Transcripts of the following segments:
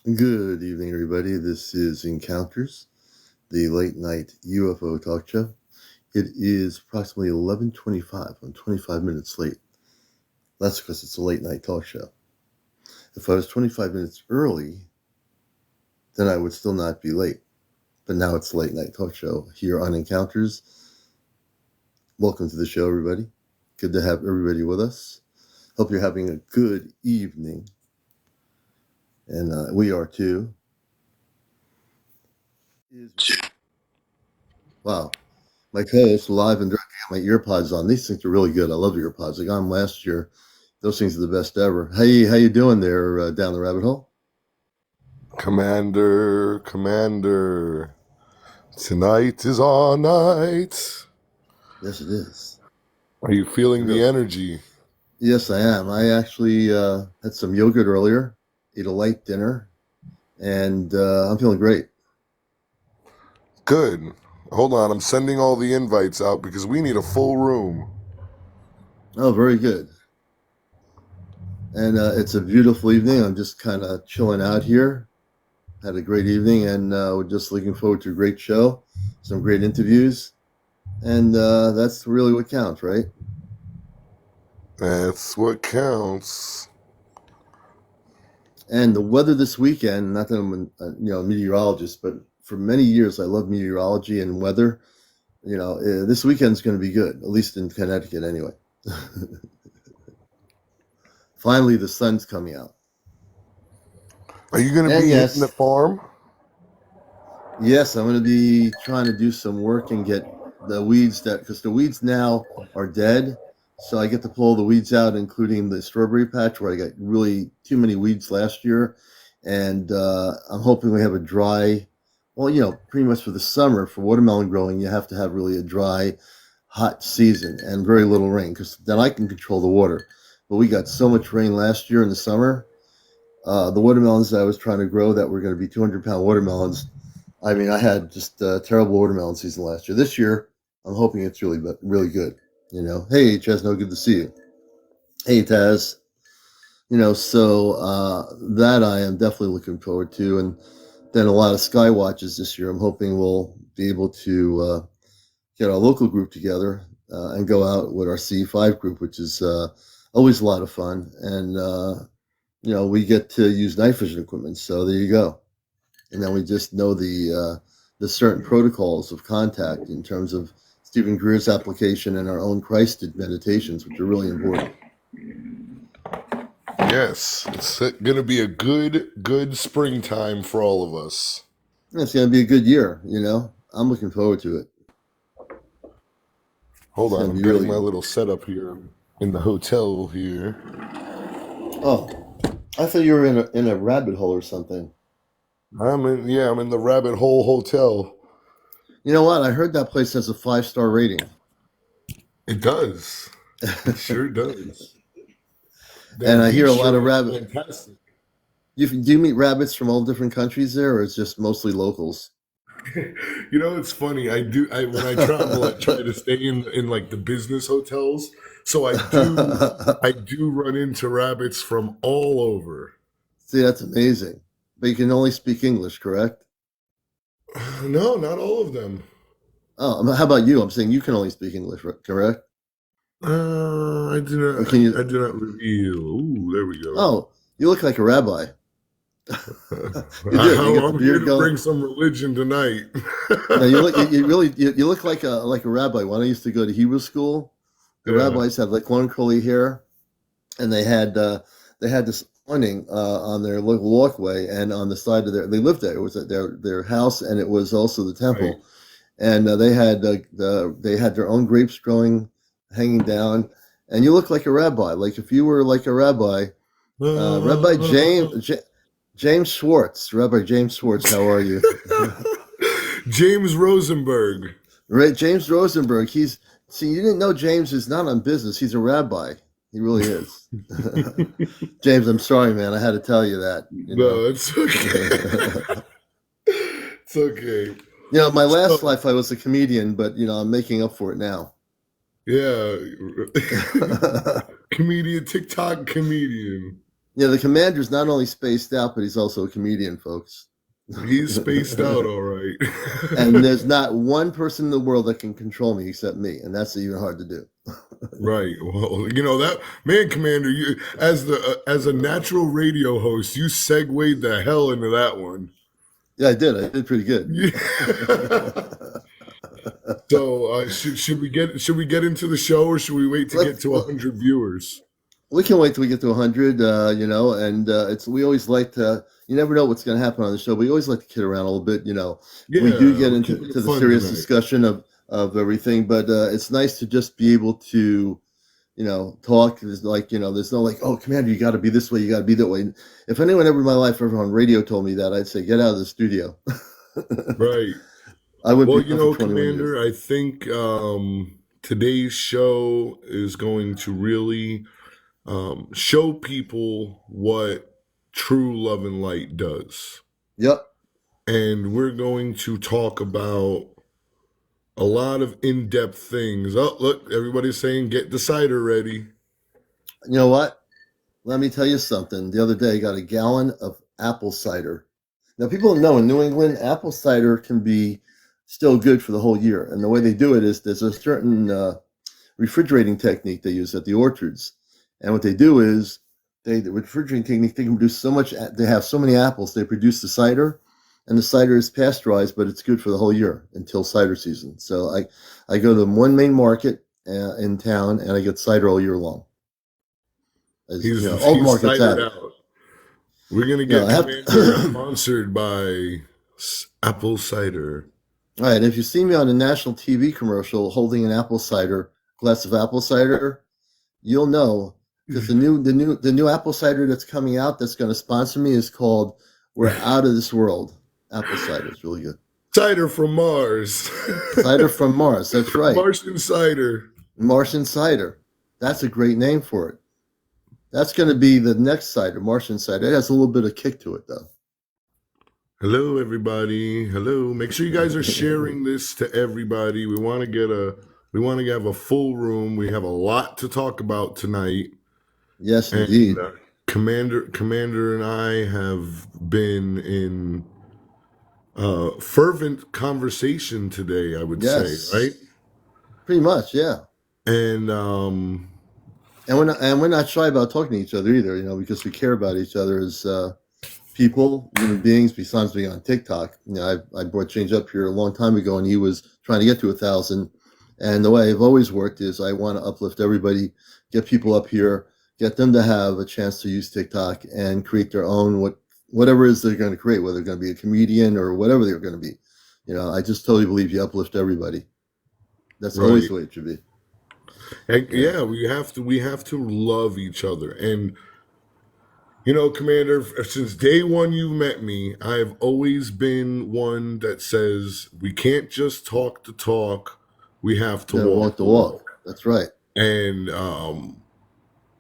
Good evening, everybody. This is Encounters, the late night UFO talk show. It is approximately 11:25. I'm 25 minutes late. That's because it's a late night talk show. If I was 25 minutes early, then I would still not be late. But now it's a late night talk show here on Encounters. Welcome to the show, everybody. Good to have everybody with us. Hope you're having a good evening. And we are too. Wow. My co-host live and direct. I got my earpods on. These things are really good. I love earpods. I got them last year. Those things are the best ever. Hey, how you doing there down the rabbit hole? Commander, tonight is our night. Yes, it is. Are you feeling the energy? Yes, I am. I actually had some yogurt earlier, ate a light dinner, and I'm feeling great. Good. Hold on, I'm sending all the invites out because we need a full room. Oh, very good. And it's a beautiful evening. I'm just kind of chilling out here. Had a great evening, and we're just looking forward to a great show, some great interviews, and that's really what counts, right? That's what counts. And the weather this weekend, not that I'm a meteorologist, but for many years I love meteorology and weather. This weekend's going to be good, at least in Connecticut anyway. Finally, the sun's coming out. Are you going to be hitting the farm? Yes, I'm going to be trying to do some work and get the weeds because the weeds now are dead. So I get to pull the weeds out, including the strawberry patch where I got really too many weeds last year. And I'm hoping we have a dry, pretty much for the summer for watermelon growing, you have to have really a dry, hot season and very little rain because then I can control the water. But we got so much rain last year in the summer. The watermelons that I was trying to grow that were going to be 200-pound watermelons. I mean, I had just a terrible watermelon season last year. This year, I'm hoping it's really good. Hey, Chesno, good to see you. Hey, Taz. So that I am definitely looking forward to. And then a lot of sky watches this year. I'm hoping we'll be able to get our local group together and go out with our C5 group, which is always a lot of fun. And, we get to use night vision equipment. So there you go. And then we just know the certain protocols of contact in terms of Stephen Greer's application and our own Christed meditations, which are really important. Yes, it's going to be a good springtime for all of us. It's going to be a good year, I'm looking forward to it. Hold on, I'm getting my little setup here in the hotel here. Oh, I thought you were in a rabbit hole or something. I'm in the Rabbit Hole Hotel. You know what? I heard that place has a 5-star rating. It does. It sure does. And I hear a lot of rabbits. Fantastic. Do you meet rabbits from all different countries there, or it's just mostly locals? It's funny. When I travel, I try to stay in like the business hotels. So I do run into rabbits from all over. See, that's amazing. But you can only speak English, correct? No, not all of them. Oh, how about you? I'm saying you can only speak English, correct? I do not. I do not reveal. Ooh, there we go. Oh, you look like a rabbi. I'm here to bring some religion tonight. No, you look like a rabbi. When I used to go to Hebrew school, the rabbis had like long curly hair, and they had this awning on their local walkway, and on the side of they lived there. It was their house, and it was also the temple. Right. And they had their own grapes growing, hanging down, and you look like a rabbi. Like if you were like a rabbi, Rabbi James Schwartz, Rabbi James Schwartz. How are you? James Rosenberg. Right, James Rosenberg. You didn't know James is not on business. He's a rabbi. He really is. James, I'm sorry, man. I had to tell you that. No, it's okay. It's okay. My last life I was a comedian, but I'm making up for it now. Yeah. Comedian, TikTok comedian. Yeah, the commander's not only spaced out, but he's also a comedian, folks. He's spaced out, all right. And there's not one person in the world that can control me except me, and that's even hard to do. Right. Well, you know that man, Commander. You as a natural radio host, you segued the hell into that one. Yeah, I did. I did pretty good. Yeah. So should we get into the show, or should we wait to get to 100 viewers? We can wait till we get to 100, and it's we always like to. You never know what's going to happen on the show. We always like to kid around a little bit. Yeah, We do get we're into keeping it the fun serious tonight. discussion of everything, but it's nice to just be able to talk. There's there's no like, oh, Commander, you got to be this way, you got to be that way. If anyone ever in my life ever on radio told me that, I'd say, get out of the studio. Right. I would Well, be for 21 Commander, years. I think today's show is going to really show people what true love and light does. Yep. And we're going to talk about a lot of in-depth things. Oh, look, everybody's saying get the cider ready. You know what? Let me tell you something. The other day, I got a gallon of apple cider. Now, people don't know in New England, apple cider can be still good for the whole year. And the way they do it is there's a certain refrigerating technique they use at the orchards. And what they do is the refrigerating technique, they can produce so much, they have so many apples, they produce the cider, and the cider is pasteurized, but it's good for the whole year until cider season. So I go to one main market in town, and I get cider all year long. All the He's markets have cidered it. out. We're gonna get Commander sponsored by apple cider. All right, if you see me on a national TV commercial holding an apple cider, glass of apple cider, you'll know because the new apple cider that's coming out that's going to sponsor me is called "We're Out of This World." Apple cider. It's really good. Cider from Mars. Cider from Mars. That's right. Martian cider. Martian cider. That's a great name for it. That's going to be the next cider, Martian cider. It has a little bit of kick to it, though. Hello, everybody. Hello. Make sure you guys are sharing this to everybody. We want to have a full room. We have a lot to talk about tonight. Yes, indeed. Commander and I have been in fervent conversation today, I would say, right? Pretty much, yeah. And we're not shy about talking to each other either, because we care about each other as people, human beings. Besides being on TikTok, I brought Change up here a long time ago, and he was trying to get to 1,000. And the way I've always worked is I want to uplift everybody, get people up here, get them to have a chance to use TikTok and create their own whatever it is they're going to create, whether they're going to be a comedian or whatever they're going to be. I just totally believe you uplift everybody. That's always the way it should be. Yeah, we have to love each other. And Commander, since day one you met me, I've always been one that says we can't just talk the talk, we have to walk the walk. That's right. And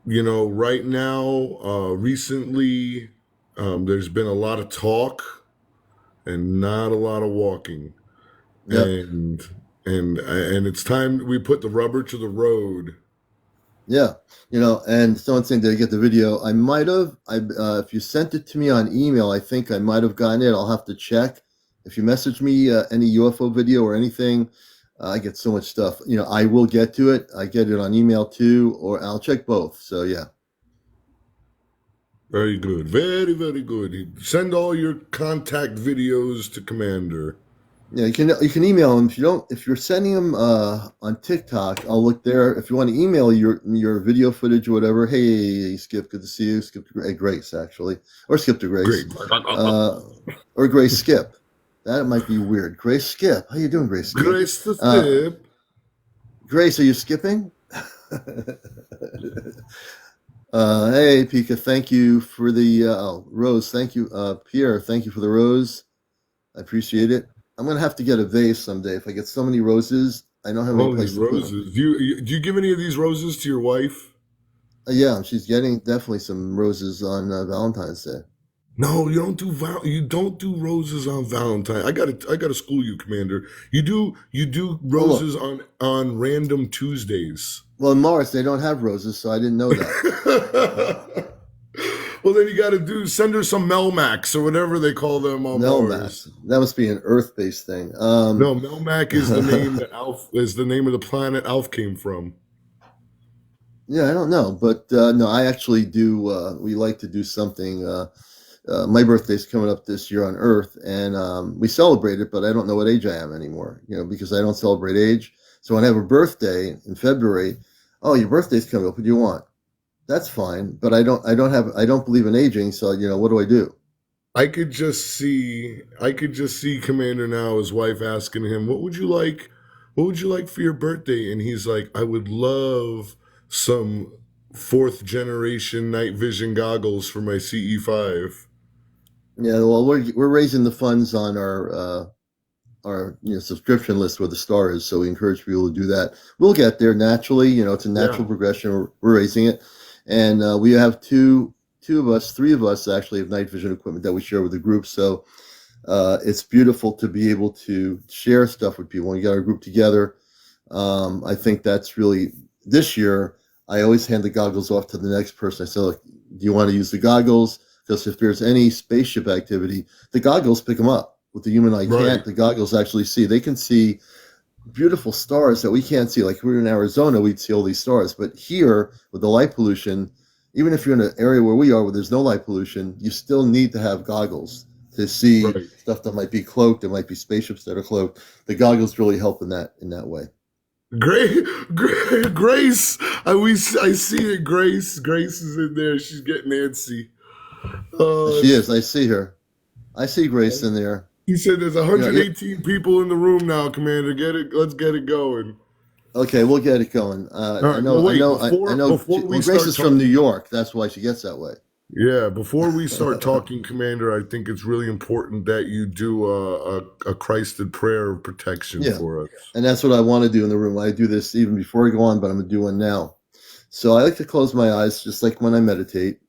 right now, recently, there's been a lot of talk and not a lot of walking. Yep. And it's time we put the rubber to the road. Yeah, and someone saying, did I get the video? I might have. If you sent it to me on email, I think I might have gotten it. I'll have to check. If you message me any UFO video or anything, I get so much stuff. I will get to it. I get it on email too, or I'll check both. So yeah. Very good. Very, very good. Send all your contact videos to Commander. Yeah, you can email them. If you're sending them on TikTok, I'll look there. If you want to email your video footage or whatever, hey Skip, good to see you. Skip to Grace actually, or Skip to Grace, or Grace Skip. That might be weird. Grace Skip, how you doing, Grace Skip? Grace to Skip. Grace, are you skipping? Hey Pika, thank you for the rose. Thank you, Pierre. Thank you for the rose. I appreciate it. I'm gonna have to get a vase someday. If I get so many roses, I don't have any place to put them. Do you give any of these roses to your wife? Yeah, she's getting definitely some roses on Valentine's Day. No, you don't do roses on Valentine. I gotta school you, Commander. You do roses on random Tuesdays. Well, in Mars they don't have roses, so I didn't know that. Well, then you got to do send her some Melmacs or whatever they call them on Mars. Melmax. That must be an Earth-based thing. No, Melmac is the name that Alf is the name of the planet Alf came from. Yeah, I don't know, but no, I actually do. We like to do something. My birthday's coming up this year on Earth, and we celebrate it, but I don't know what age I am anymore. Because I don't celebrate age. So when I have a birthday in February, oh, your birthday's coming up. What do you want? That's fine, but I don't believe in aging. So what do I do? I could just see Commander now, his wife asking him, What would you like for your birthday?" And he's like, "I would love some fourth generation night vision goggles for my CE5." Yeah, well, we're raising the funds on our subscription list where the star is. So we encourage people to do that. We'll get there naturally. It's a Yeah, natural progression. We're raising it, and we have two of us, three of us actually have night vision equipment that we share with the group. So it's beautiful to be able to share stuff with people. When you got our group together, I think that's really this year. I always hand the goggles off to the next person. I say, "Look, do you want to use the goggles? Because if there's any spaceship activity, the goggles pick them up. With the human eye right, can't. The goggles actually see. They can see beautiful stars that we can't see. Like if we were in Arizona, we'd see all these stars. But here, with the light pollution, even if you're in an area where we are, where there's no light pollution, you still need to have goggles to see right. stuff that might be cloaked. There might be spaceships that are cloaked. The goggles really help in that way. Grace, Grace, I see it. Grace is in there. She's getting antsy. Oh, She is. I see her. I see Grace in there. he said there's You know, 118 people in the room now, Commander. Get it. Let's get it going. okay, we'll get it going. All right. Well, wait. I know. Before we Well, Grace start is from talking, New York. That's why she gets that way. yeah, before we start talking, Commander, I think it's really important that you do a Christed prayer of protection Yeah, for us. and that's what I want to do in the room. I do this even before I go on, but I'm gonna do one now. So I like to close my eyes, just like when I meditate,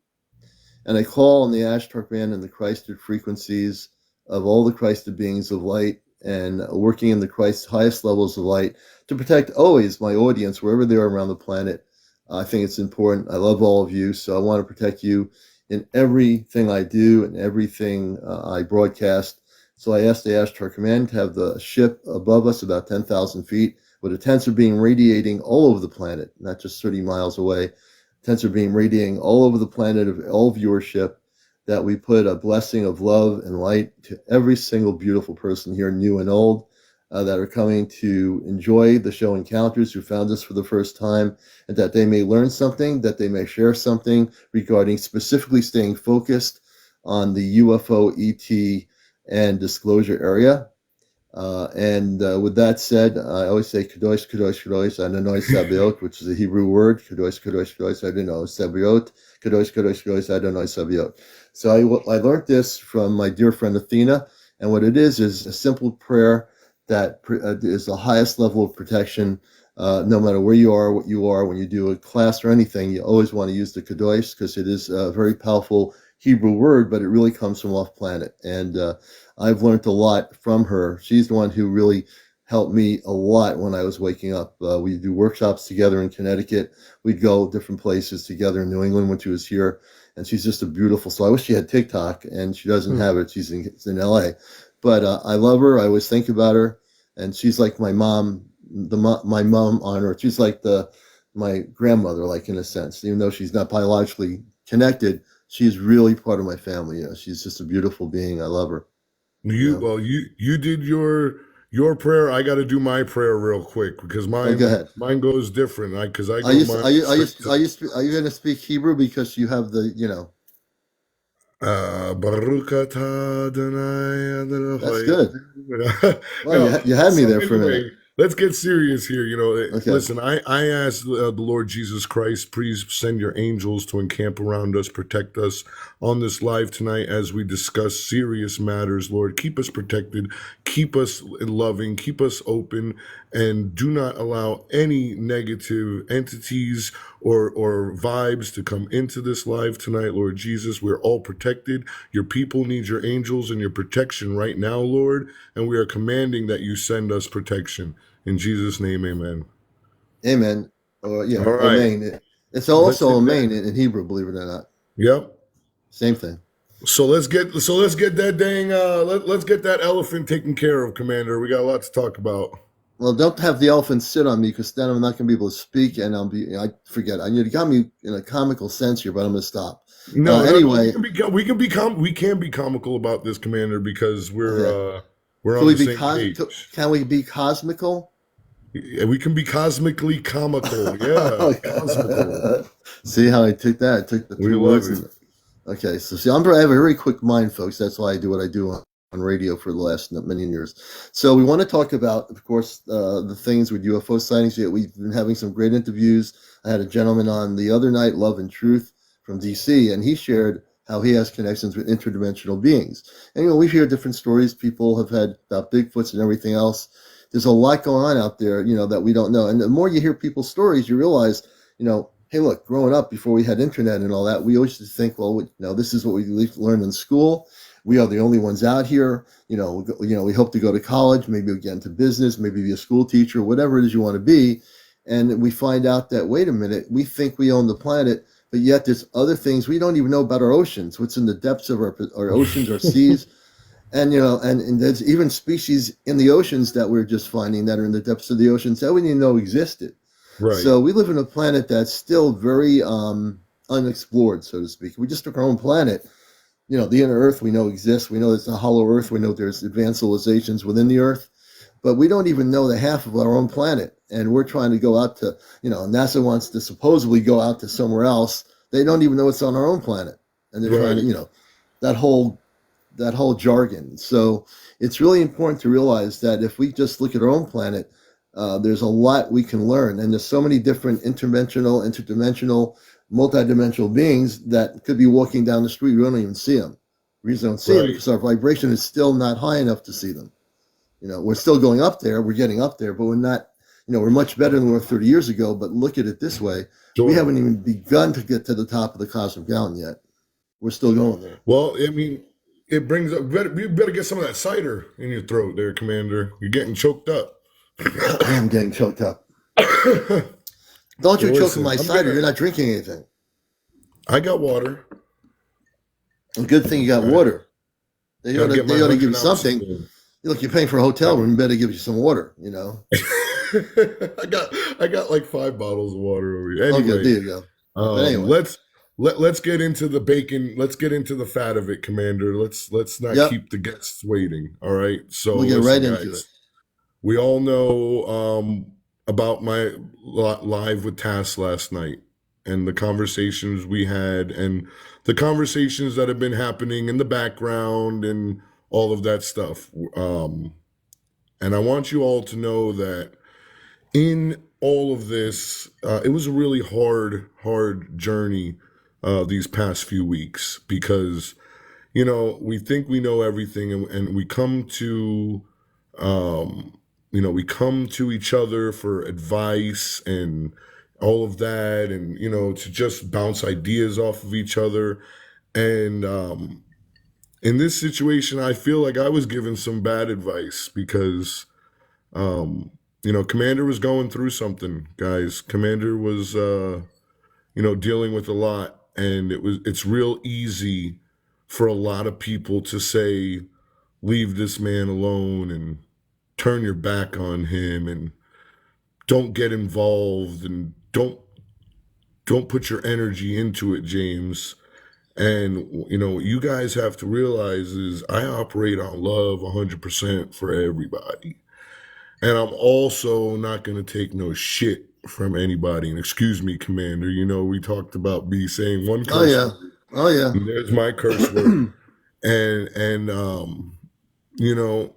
and I call on the Ashtar Man and the Christed frequencies of all the Christed beings of light, and working in the Christ's highest levels of light to protect always my audience wherever they are around the planet. I think it's important. I love all of you, so I want to protect you in everything I do and everything I broadcast. So I asked the Ashtar Command to have the ship above us about 10,000 feet with a tensor beam radiating all over the planet, not just 30 miles away. Tensor beam radiating all over the planet of all viewership, that we put a blessing of love and light to every single beautiful person here, new and old, that are coming to enjoy the show Encounters, who found us for the first time, and that they may learn something, that they may share something regarding specifically staying focused on the UFO, ET, and disclosure area. And with that said, I always say Kadosh, Kadosh, Kadosh, Adonai Sabaoth, which is a Hebrew word. Kadosh, Kadosh, Kadosh, Adonai Sabaoth. Kadosh, Kadosh, Kadosh, Adonai Sabaoth. So I learned this from my dear friend Athena. And what it is a simple prayer that is the highest level of protection. No matter where you are, what you are, when you do a class or anything, you always want to use the Kadosh because it is a very powerful Hebrew word, but it really comes from off planet. And I've learned a lot from her. She's the one who really helped me a lot when I was waking up. We do workshops together in Connecticut. We'd go different places together in New England when she was here. And she's just a beautiful soul. I wish she had TikTok, and she doesn't have it. She's in LA. But I love her. I always think about her. And she's like my mom, my mom on earth. She's like my grandmother, like in a sense. Even though she's not biologically connected, she's really part of my family. She's just a beautiful being. I love her. You know. You did your prayer. I got to do my prayer real quick because Oh, go ahead. mine goes different. I because I Are go you mine are you are you straight to are you are you going to speak Hebrew because you have the Baruch atah Adonai That's Adonai. good. Well, No, you had me so there for a minute. anyway, let's get serious here. Okay. Listen, I asked the Lord Jesus Christ, please send your angels to encamp around us, protect us on this live tonight as we discuss serious matters. Lord, keep us protected, keep us loving, keep us open, and do not allow any negative entities or vibes to come into this live tonight, Lord Jesus. We're all protected. Your people need your angels and your protection right now, Lord, and we are commanding that you send us protection. In Jesus' name, amen. Amen. Or All right, Amen. It's let's also hit that. Amen in Hebrew, believe it or not. Yep. Same thing. So let's get that dang let's get that elephant taken care of, Commander. We got a lot to talk about. Well, don't have the elephant sit on me because then I'm not going to be able to speak, and I forget. I you got me in a comical sense here, but I'm going to stop. No. We Anyway, can we can be comical about this, Commander, because okay. we're Can on we the be same page. can we be cosmical? Yeah, we can be cosmically comical. Yeah, cosmical. See how I took that? I took the We two love words it. and okay. So see, I have a very quick mind, folks. That's why I do what I do on radio for the last many years. So we want to talk about, of course, the things with UFO sightings. Yeah, we've been having some great interviews. I had a gentleman on the other night, Love and Truth from DC, and he shared how he has connections with interdimensional beings. And we hear different stories people have had about Bigfoots and everything else. There's a lot going on out there, that we don't know. And the more you hear people's stories, you realize, hey, look, growing up before we had internet and all that, we always used to think, well, this is what we learned in school. We are the only ones out here. We hope to go to college, maybe we get into business, maybe be a school teacher, whatever it is you want to be. And we find out that, wait a minute, we think we own the planet, but yet there's other things we don't even know about our oceans, what's in the depths of our oceans, our seas. And and there's even species in the oceans that we're just finding that are in the depths of the oceans that we didn't know existed. Right, So we live on a planet that's still very unexplored, so to speak. We just took our own planet. The inner Earth we know exists. We know there's a hollow Earth. We know there's advanced civilizations within the Earth, but we don't even know the half of our own planet. And we're trying to go out to, NASA wants to supposedly go out to somewhere else. They don't even know it's on our own planet, and they're trying to, right. that whole jargon. So it's really important to realize that if we just look at our own planet, there's a lot we can learn, and there's so many different interdimensional, multidimensional beings that could be walking down the street. We don't even see them. The reason we don't see them Right. because our vibration is still not high enough to see them. We're still going up there. We're getting up there, but we're not. We're much better than we were 30 years ago. But look at it this way: we Sure. haven't even begun to get to the top of the cosmic mountain yet. We're still going there. Well, I mean, it brings up. You better get some of that cider in your throat, there, Commander. You're getting choked up. I am getting choked up. Don't you Well, choke on listen, my cider. You're not drinking anything. I got water. A good thing you got All right. water. They Got ought to to, get my they ought to give you 100 ounce something. spoon. Look, you're paying for a hotel room. Better give you some water. I got like 5 bottles of water over here. Okay, Anyway, there you go. But anyway, let's get into the bacon. Let's get into the fat of it, Commander. Let's not yep, keep the guests waiting. All right. So we'll get listen, right into it. guys. We all know about my live with Tass last night and the conversations we had and the conversations that have been happening in the background and all of that stuff. And I want you all to know that in all of this, it was a really hard journey these past few weeks because, we think we know everything and we come to, we come to each other for advice and all of that and, to just bounce ideas off of each other. And in this situation, I feel like I was given some bad advice because Commander was going through something, guys. Commander was, dealing with a lot, and it's real easy for a lot of people to say, leave this man alone and turn your back on him and don't get involved and don't put your energy into it, James. And what you guys have to realize is I operate on love 100% for everybody. And I'm also not going to take no shit from anybody. And excuse me, Commander, we talked about me saying one Oh curse yeah, word. oh yeah. And there's my curse word. And you know,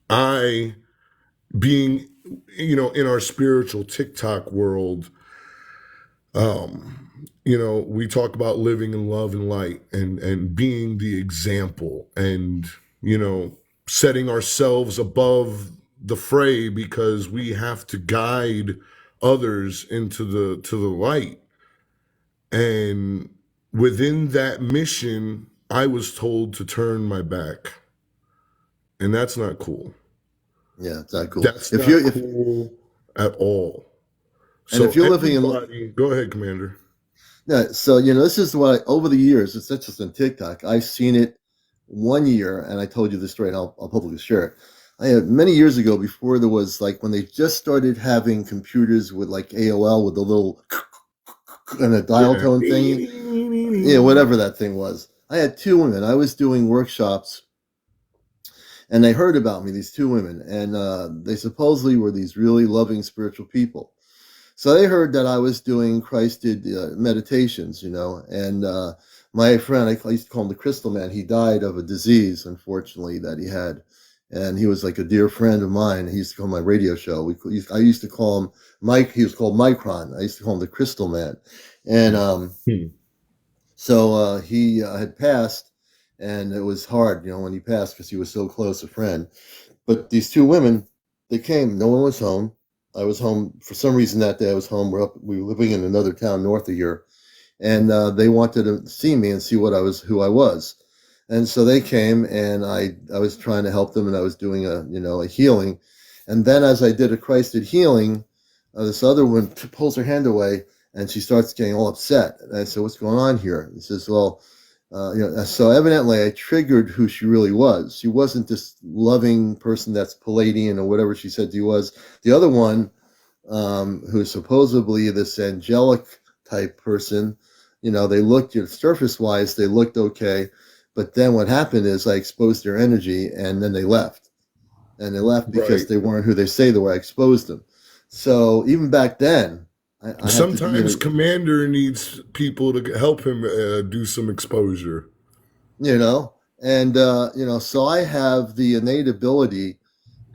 I being, in our spiritual TikTok world, we talk about living in love and light and being the example and, setting ourselves above the fray because we have to guide others into the light. And within that mission, I was told to turn my back. And that's not cool. Yeah, it's not cool. That's If you not if cool at all. and So if you're living in everybody, go ahead, Commander. Yeah, so this is what over the years, it's not just on TikTok. I've seen it one year, and I told you this story, and I'll publicly share it. I had many years ago, before there was like when they just started having computers with like AOL with the little and a dial Yeah. tone thing, whatever that thing was. I had two women. I was doing workshops, and they heard about me. These two women, and they supposedly were these really loving spiritual people. So they heard that I was doing Christed meditations, and my friend, I used to call him the Crystal Man. He died of a disease, unfortunately, that he had, and he was like a dear friend of mine. He used to come on my radio show. I used to call him Mike. He was called Micron. I used to call him the Crystal Man, and Hmm. so he had passed, and it was hard, when he passed because he was so close a friend. But these two women, they came. No one was home. I was home for some reason that day. I was home. We were living in another town north of here, and they wanted to see me and see who I was. And so they came, and I was trying to help them, and I was doing a healing. And then as I did a Christed healing, this other one pulls her hand away, and she starts getting all upset. And I said, "What's going on here?" He says, "Well." So evidently I triggered who she really was. She wasn't this loving person that's Palladian or whatever she said she was. The other one, who's supposedly this angelic type person, they looked, surface wise, they looked okay. But then what happened is I exposed their energy, and then they left. And they left because Right. they weren't who they say they were. I exposed them. So even back then, I had to, Sometimes Commander needs people to help him do some exposure. you know, and so I have the innate ability,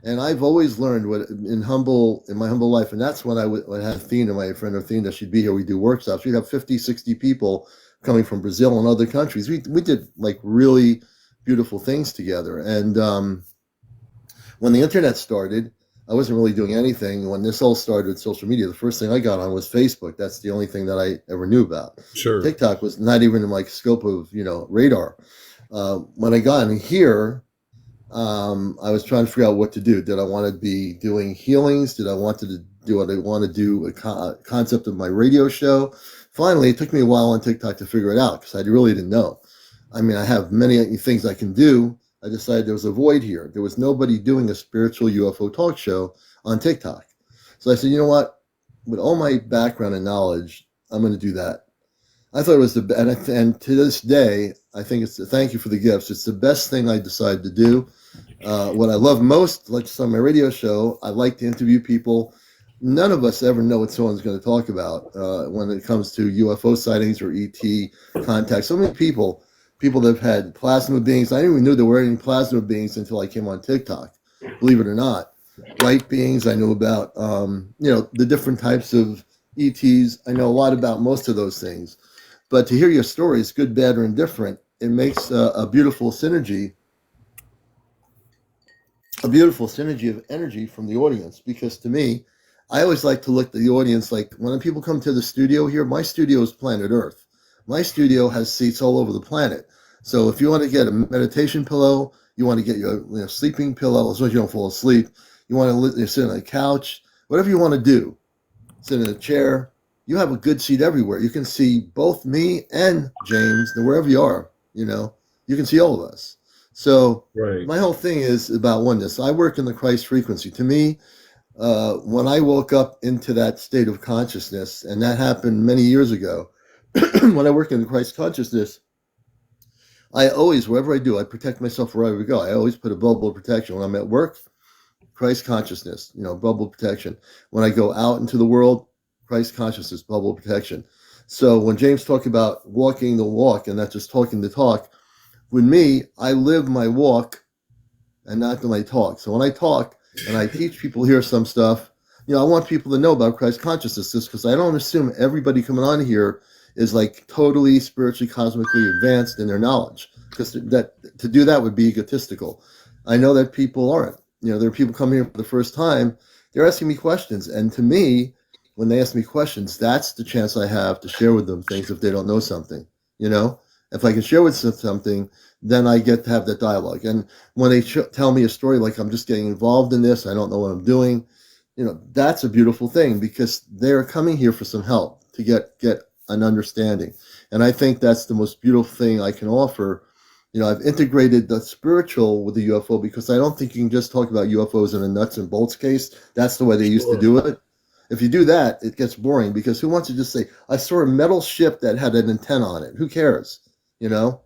and I've always learned what in my humble life, and that's when when I had Athena, my friend Athena, she'd be here. We do workshops. We'd have 50, 60 people coming from Brazil and other countries. We did like really beautiful things together. And when the internet started, I wasn't really doing anything. When this all started with social media, the first thing I got on was Facebook. That's the only thing that I ever knew about. Sure. TikTok was not even in my scope of radar. When I got in here, I was trying to figure out what to do. Did I want to be doing healings? Did I want to do what I want to do? A concept of my radio show. Finally, it took me a while on TikTok to figure it out because I really didn't know. I mean, I have many things I can do. I decided there was a void here. There was nobody doing a spiritual UFO talk show on TikTok. So I said, you know what? With all my background and knowledge, I'm going to do that. I thought it was and to this day, I think thank you for the gifts. It's the best thing I decided to do. What I love most, like just on my radio show, I like to interview people. None of us ever know what someone's going to talk about when it comes to UFO sightings or ET contact. So many people that have had plasma beings. I didn't even know there were any plasma beings until I came on TikTok. Believe it or not, light beings. I know about the different types of ETs. I know a lot about most of those things. But to hear your stories, good, bad, or indifferent, it makes a beautiful synergy of energy from the audience. Because to me, I always like to look at the audience like when people come to the studio here, my studio is planet Earth. My studio has seats all over the planet. So if you want to get a meditation pillow, you want to get your sleeping pillow, as long as you don't fall asleep, you want to sit on a couch, whatever you want to do, sit in a chair. You have a good seat everywhere. You can see both me and James, wherever you are. You can see all of us. So Right. my whole thing is about oneness. I work in the Christ frequency. To me, when I woke up into that state of consciousness, and that happened many years ago, when I work in the Christ consciousness, I always, wherever I do, I protect myself wherever I go. I always put a bubble of protection. When I'm at work, Christ consciousness, bubble protection. When I go out into the world, Christ consciousness, bubble protection. So when James talked about walking the walk and not just talking the talk, with me, I live my walk and not my talk. So when I talk and I teach people here some stuff, I want people to know about Christ consciousness because I don't assume everybody coming on here is like totally spiritually, cosmically advanced in their knowledge, because that to do that would be egotistical. I know that people aren't. There are people coming here for the first time. They're asking me questions, and to me, when they ask me questions, that's the chance I have to share with them things if they don't know something. If I can share with them something, then I get to have that dialogue. And when they tell me a story like I'm just getting involved in this, I don't know what I'm doing, that's a beautiful thing because they're coming here for some help to get an understanding. And I think that's the most beautiful thing I can offer. I've integrated the spiritual with the UFO because I don't think you can just talk about UFOs in a nuts and bolts case. That's the way they used to Sure. do it. If you do that, it gets boring because who wants to just say, I saw a metal ship that had an antenna on it? Who cares? You know?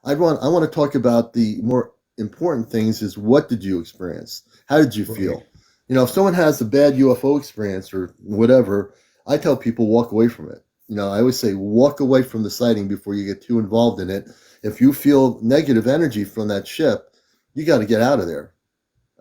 I want to talk about the more important things is what did you experience? How did you Right. feel? If someone has a bad UFO experience or whatever, I tell people walk away from it. I always say walk away from the sighting before you get too involved in it. If you feel negative energy from that ship, you got to get out of there.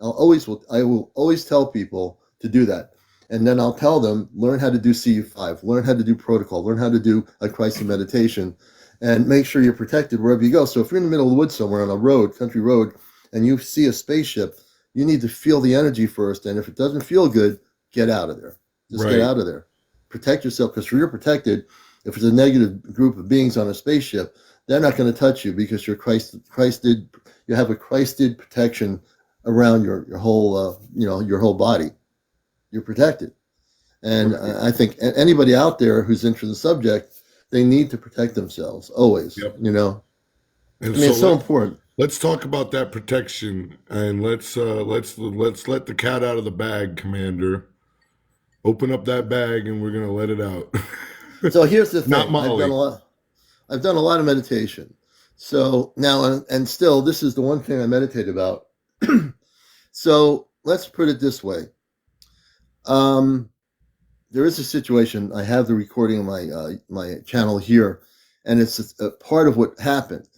I will always tell people to do that. And then I'll tell them, learn how to do CU5, learn how to do protocol, learn how to do a crisis meditation, and make sure you're protected wherever you go. So if you're in the middle of the woods somewhere on a road, country road, and you see a spaceship, you need to feel the energy first. And if it doesn't feel good, get out of there. Just get Right. out of there. Protect yourself because you're protected. If it's a negative group of beings on a spaceship, they're not going to touch you because you're Christed. You have a Christed protection around your whole your whole body. You're protected. And Right. I think anybody out there who's interested in the subject, they need to protect themselves always. Yep. I And mean, so it's so important. let's talk about that protection, and let's let the cat out of the bag, Commander. Open up that bag, and we're gonna let it out. So here's the Not thing: Molly. I've done a lot of meditation. So now, and still, this is the one thing I meditate about. So let's put it this way: um, there is a situation. I have the recording of my channel here, and it's a part of what happened.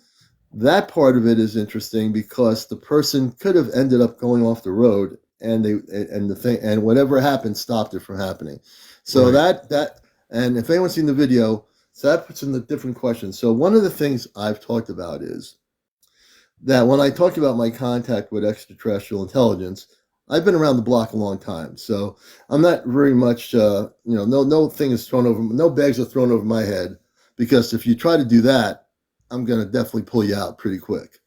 That part of it is interesting because the person could have ended up going off the road, and the thing and whatever happened stopped it from happening. So Right. that and if anyone's seen the video, so that puts in the different questions. So one of the things I've talked about is that when I talk about my contact with extraterrestrial intelligence, I've been around the block a long time, so I'm not very much, no thing is thrown over, no bags are thrown over my head, because if you try to do that, I'm going to definitely pull you out pretty quick.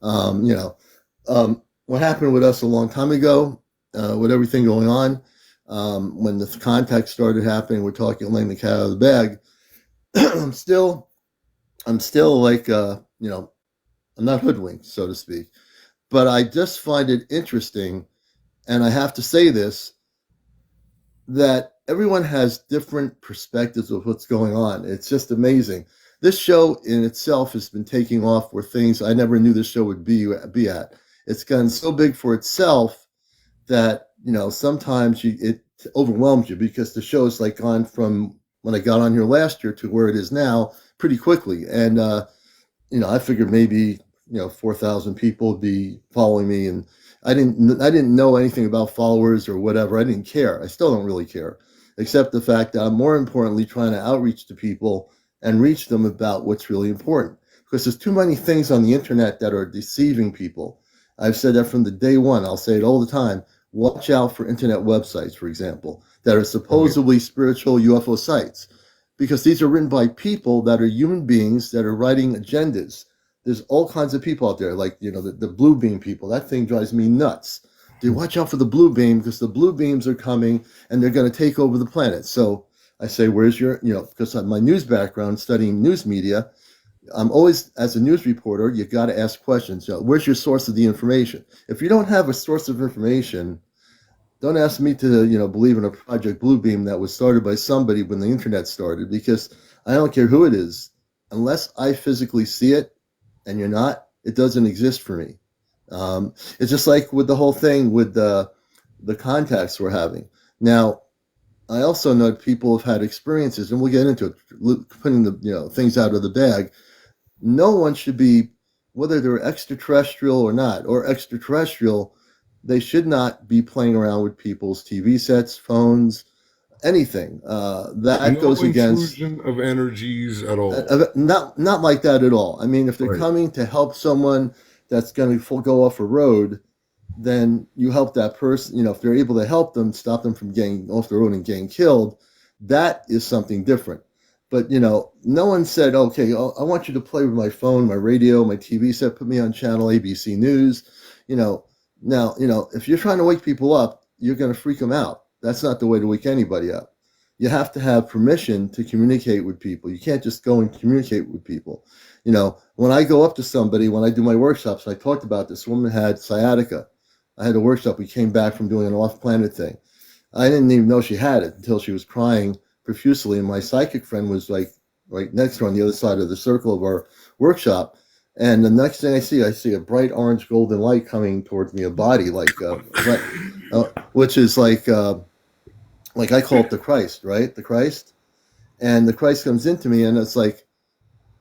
Um, you know, what happened with us a long time ago, with everything going on, when the contact started happening, we're talking letting the cat out of the bag. I'm still, I'm still like, I'm not hoodwinked, so to speak. But I just find it interesting, and I have to say this, that everyone has different perspectives of what's going on. It's just amazing. This show in itself has been taking off where things I never knew this show would be at. It's gotten so big for itself that sometimes it overwhelms you because the show's like gone from when I got on here last year to where it is now pretty quickly. And I figured maybe 4,000 people would be following me, and I didn't know anything about followers or whatever. I didn't care. I still don't really care, except the fact that I'm more importantly trying to outreach to people and reach them about what's really important. Because there's too many things on the internet that are deceiving people. I've said that from the day one. I'll say it all the time. Watch out for internet websites, for example, that are Right. supposedly spiritual UFO sites, because these are written by people that are human beings that are writing agendas. There's all kinds of people out there, like the blue beam people. That thing drives me nuts. They watch out for the blue beam because the blue beams are coming and they're going to take over the planet. So I say, where's your, because of my news background, studying news media, I'm always, as a news reporter, you got to ask questions. Where's your source of the information? If you don't have a source of information, don't ask me to believe in a Project Bluebeam that was started by somebody when the internet started, because I don't care who it is, unless I physically see it and you're not, it doesn't exist for me. It's just like with the whole thing with the contacts we're having now. I also know people have had experiences, and we'll get into it, putting the things out of the bag. No one should be, whether they're extraterrestrial or not, or extraterrestrial, they should not be playing around with people's TV sets, phones, anything. That No goes against, intrusion of energies at all. not like that at all. I mean, if they're Right. coming to help someone that's going to go off a road, then you help that person. If they're able to help them, stop them from getting off the road and getting killed, that is something different. But no one said, okay, I want you to play with my phone, my radio, my TV set, put me on channel ABC News. You know, now, if you're trying to wake people up, you're going to freak them out. That's not the way to wake anybody up. you have to have permission to communicate with people. You can't just go and communicate with people. When I go up to somebody, when I do my workshops, I talked about this woman had sciatica. I had a workshop. We came back from doing an off-planet thing. I didn't even know she had it until she was crying profusely, and my psychic friend was like right next to her on the other side of the circle of our workshop. And the next thing I see a bright orange golden light coming towards me, a body which is like I call it the Christ, right? The Christ, and the Christ comes into me, and it's like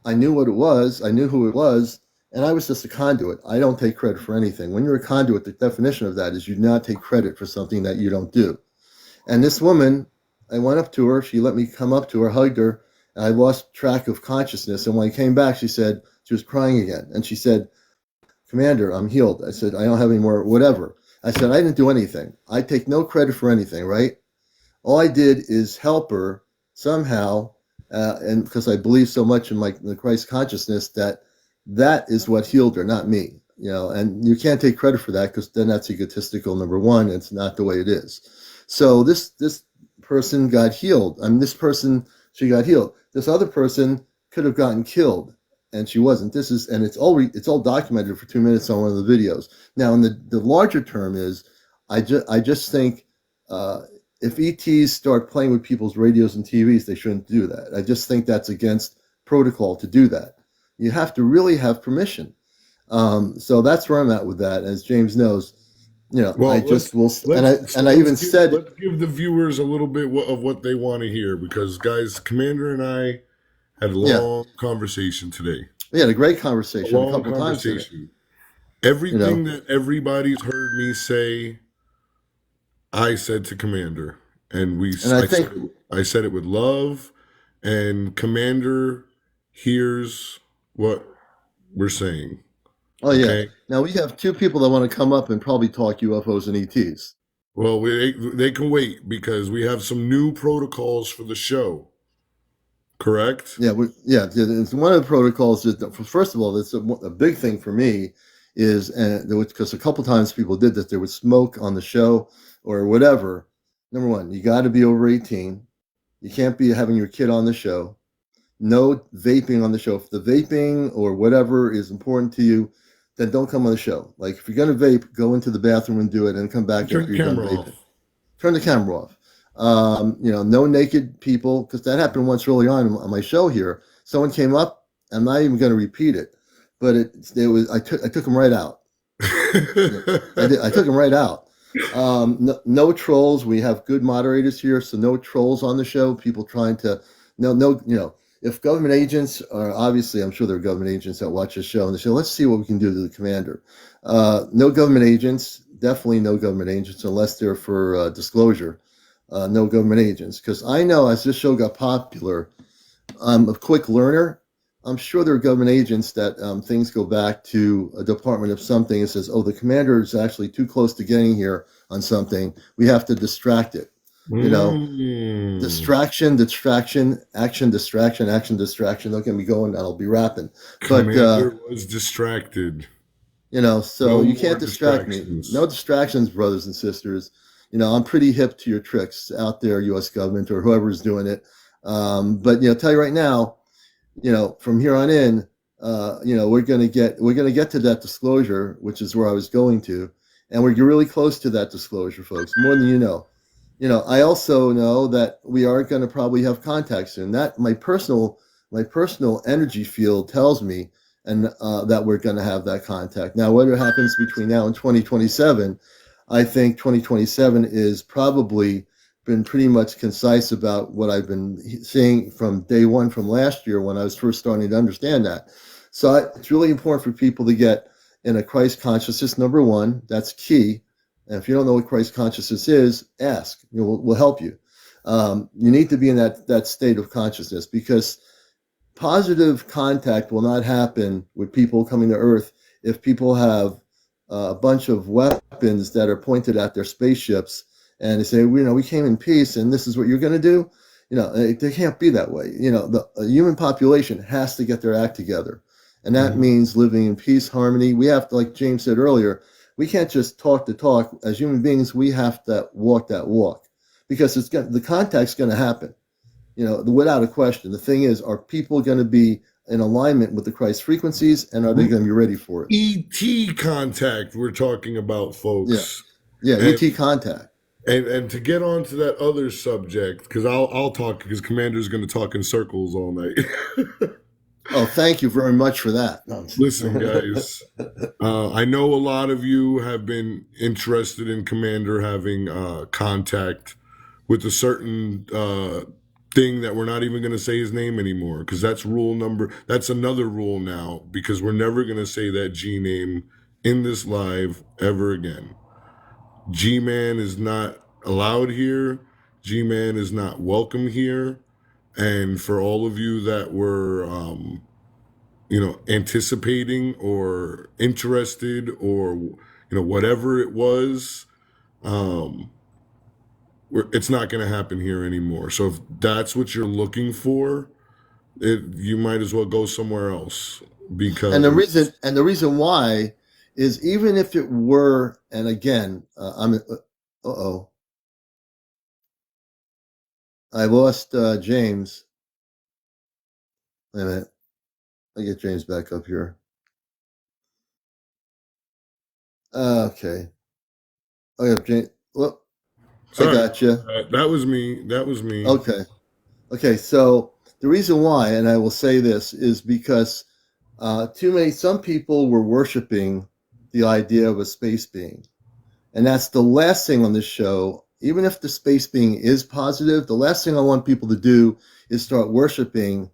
I knew what it was, I knew who it was, and I was just a conduit. I don't take credit for anything. When you're a conduit, the definition of that is you do not take credit for something that you don't do. And this woman, I went up to her. She let me come up to her, hugged her, and I lost track of consciousness. And when I came back, she said, she was crying again. And she said, Commander, I'm healed. I said, I don't have any more, whatever. I said, I didn't do anything. I take no credit for anything, right? All I did is help her somehow, and because I believe so much in the Christ consciousness that is what healed her, not me. And you can't take credit for that because then that's egotistical. Number one, it's not the way it is. So this person got healed. She got healed. This other person could have gotten killed, and she wasn't. It's all documented for 2 minutes on one of the videos. Now, in the larger term is, I just think if ETs start playing with people's radios and TVs, they shouldn't do that. I just think that's against protocol to do that. You have to really have permission. So that's where I'm at with that. As James knows, Well, I just will, and I even said, let's give the viewers a little bit of what they want to hear, because guys, Commander and I had a yeah, long conversation today. we had a great A conversation a long couple times today. conversation. Everything that everybody's heard me say, I said to Commander, and And I think, I said it with love, and Commander hears what we're saying. oh yeah. Okay. Now we have two people that want to come up and probably talk UFOs and ETs. Well, they can wait because we have some new protocols for the show. Correct? Yeah, it's one of the protocols. First of all, that's a big thing for me is, because a couple times people did that, there was smoke on the show or whatever. Number one, you got to be over 18. You can't be having your kid on the show. No vaping on the show. If the vaping or whatever is important to you, then don't come on the show. Like if you're gonna vape, go into the bathroom and do it, and come back Turn after the you're done camera vaping. off. Turn the camera off. No naked people, because that happened once early on my show here. Someone came up. I'm not even going to repeat it, but I took him right out. I took him right out. No trolls. We have good moderators here, so no trolls on the show. People trying to no. If government agents are, obviously, I'm sure there are government agents that watch this show and they say, let's see what we can do to the commander. No government agents. Definitely no government agents unless they're for disclosure. No government agents, because I know as this show got popular, I'm a quick learner. I'm sure there are government agents that things go back to a department of something and says, oh, the commander is actually too close to getting here on something. We have to distract it. Distraction, action, distraction. Don't get me going. I'll be rapping. Commander was distracted. So No you can't more distract me. distractions. No distractions, brothers and sisters. I'm pretty hip to your tricks out there, U.S. government or whoever's doing it. But tell you right now, from here on in, we're gonna get to that disclosure, which is where I was going to, and we're really close to that disclosure, folks, more than you know. I also know that we are going to probably have contact soon. That my personal energy field tells me, and that we're going to have that contact. Now, what happens between now and 2027? I think 2027 is probably been pretty much concise about what I've been seeing from day one from last year when I was first starting to understand that. So it's really important for people to get in a Christ consciousness. Number one, that's key. And if you don't know what Christ consciousness is, ask. We'll help you. You need to be in that state of consciousness, because positive contact will not happen with people coming to Earth if people have a bunch of weapons that are pointed at their spaceships and they say, we came in peace and this is what you're going to do. They can't be that way. The human population has to get their act together. And that means living in peace, harmony. We have to, like James said earlier, we can't just talk the talk. As human beings, we have to walk that walk. because the contact's going to happen, without a question. The thing is, are people going to be in alignment with the Christ frequencies, and are they going to be ready for it? ET contact we're talking about, Yeah, folks. yeah, And ET contact. and to get on to that other subject, because I'll talk, because Commander's going to talk in circles all night. Oh, thank you very much for that. Listen, guys, I know a lot of you have been interested in Commander having contact with a certain thing that we're not even going to say his name anymore, because that's another rule now, because we're never going to say that G name in this live ever again. G-Man is not allowed here. G-Man is not welcome here. And for all of you that were anticipating or interested, or whatever it was, it's not going to happen here anymore. So if that's what you're looking for, you might as well go somewhere else, because And the reason why is, even if it were, and again, I lost James. Wait a minute, I get James back up here. Okay. Oh yeah, James. Well, I sorry, got you. that was me. Okay. So the reason why, and I will say this, is because some people were worshiping the idea of a space being, and that's the last thing on this show. Even if the space being is positive, the last thing I want people to do is start worshiping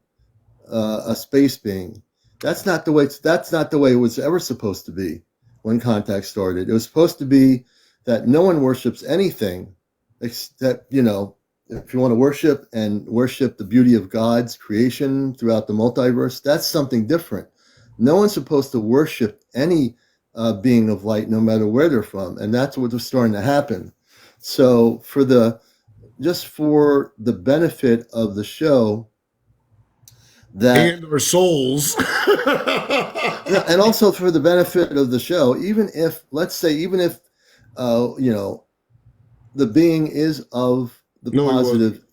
a space being. That's not the way. That's not the way it was ever supposed to be when contact started. It was supposed to be that no one worships anything except, if you want to worship the beauty of God's creation throughout the multiverse, that's something different. No one's supposed to worship any being of light, no matter where they're from, and that's what was starting to happen. So for the benefit of the show, that And our souls. and also for the benefit of the show, even if, let's say, the being is of the No, he positive, wasn't.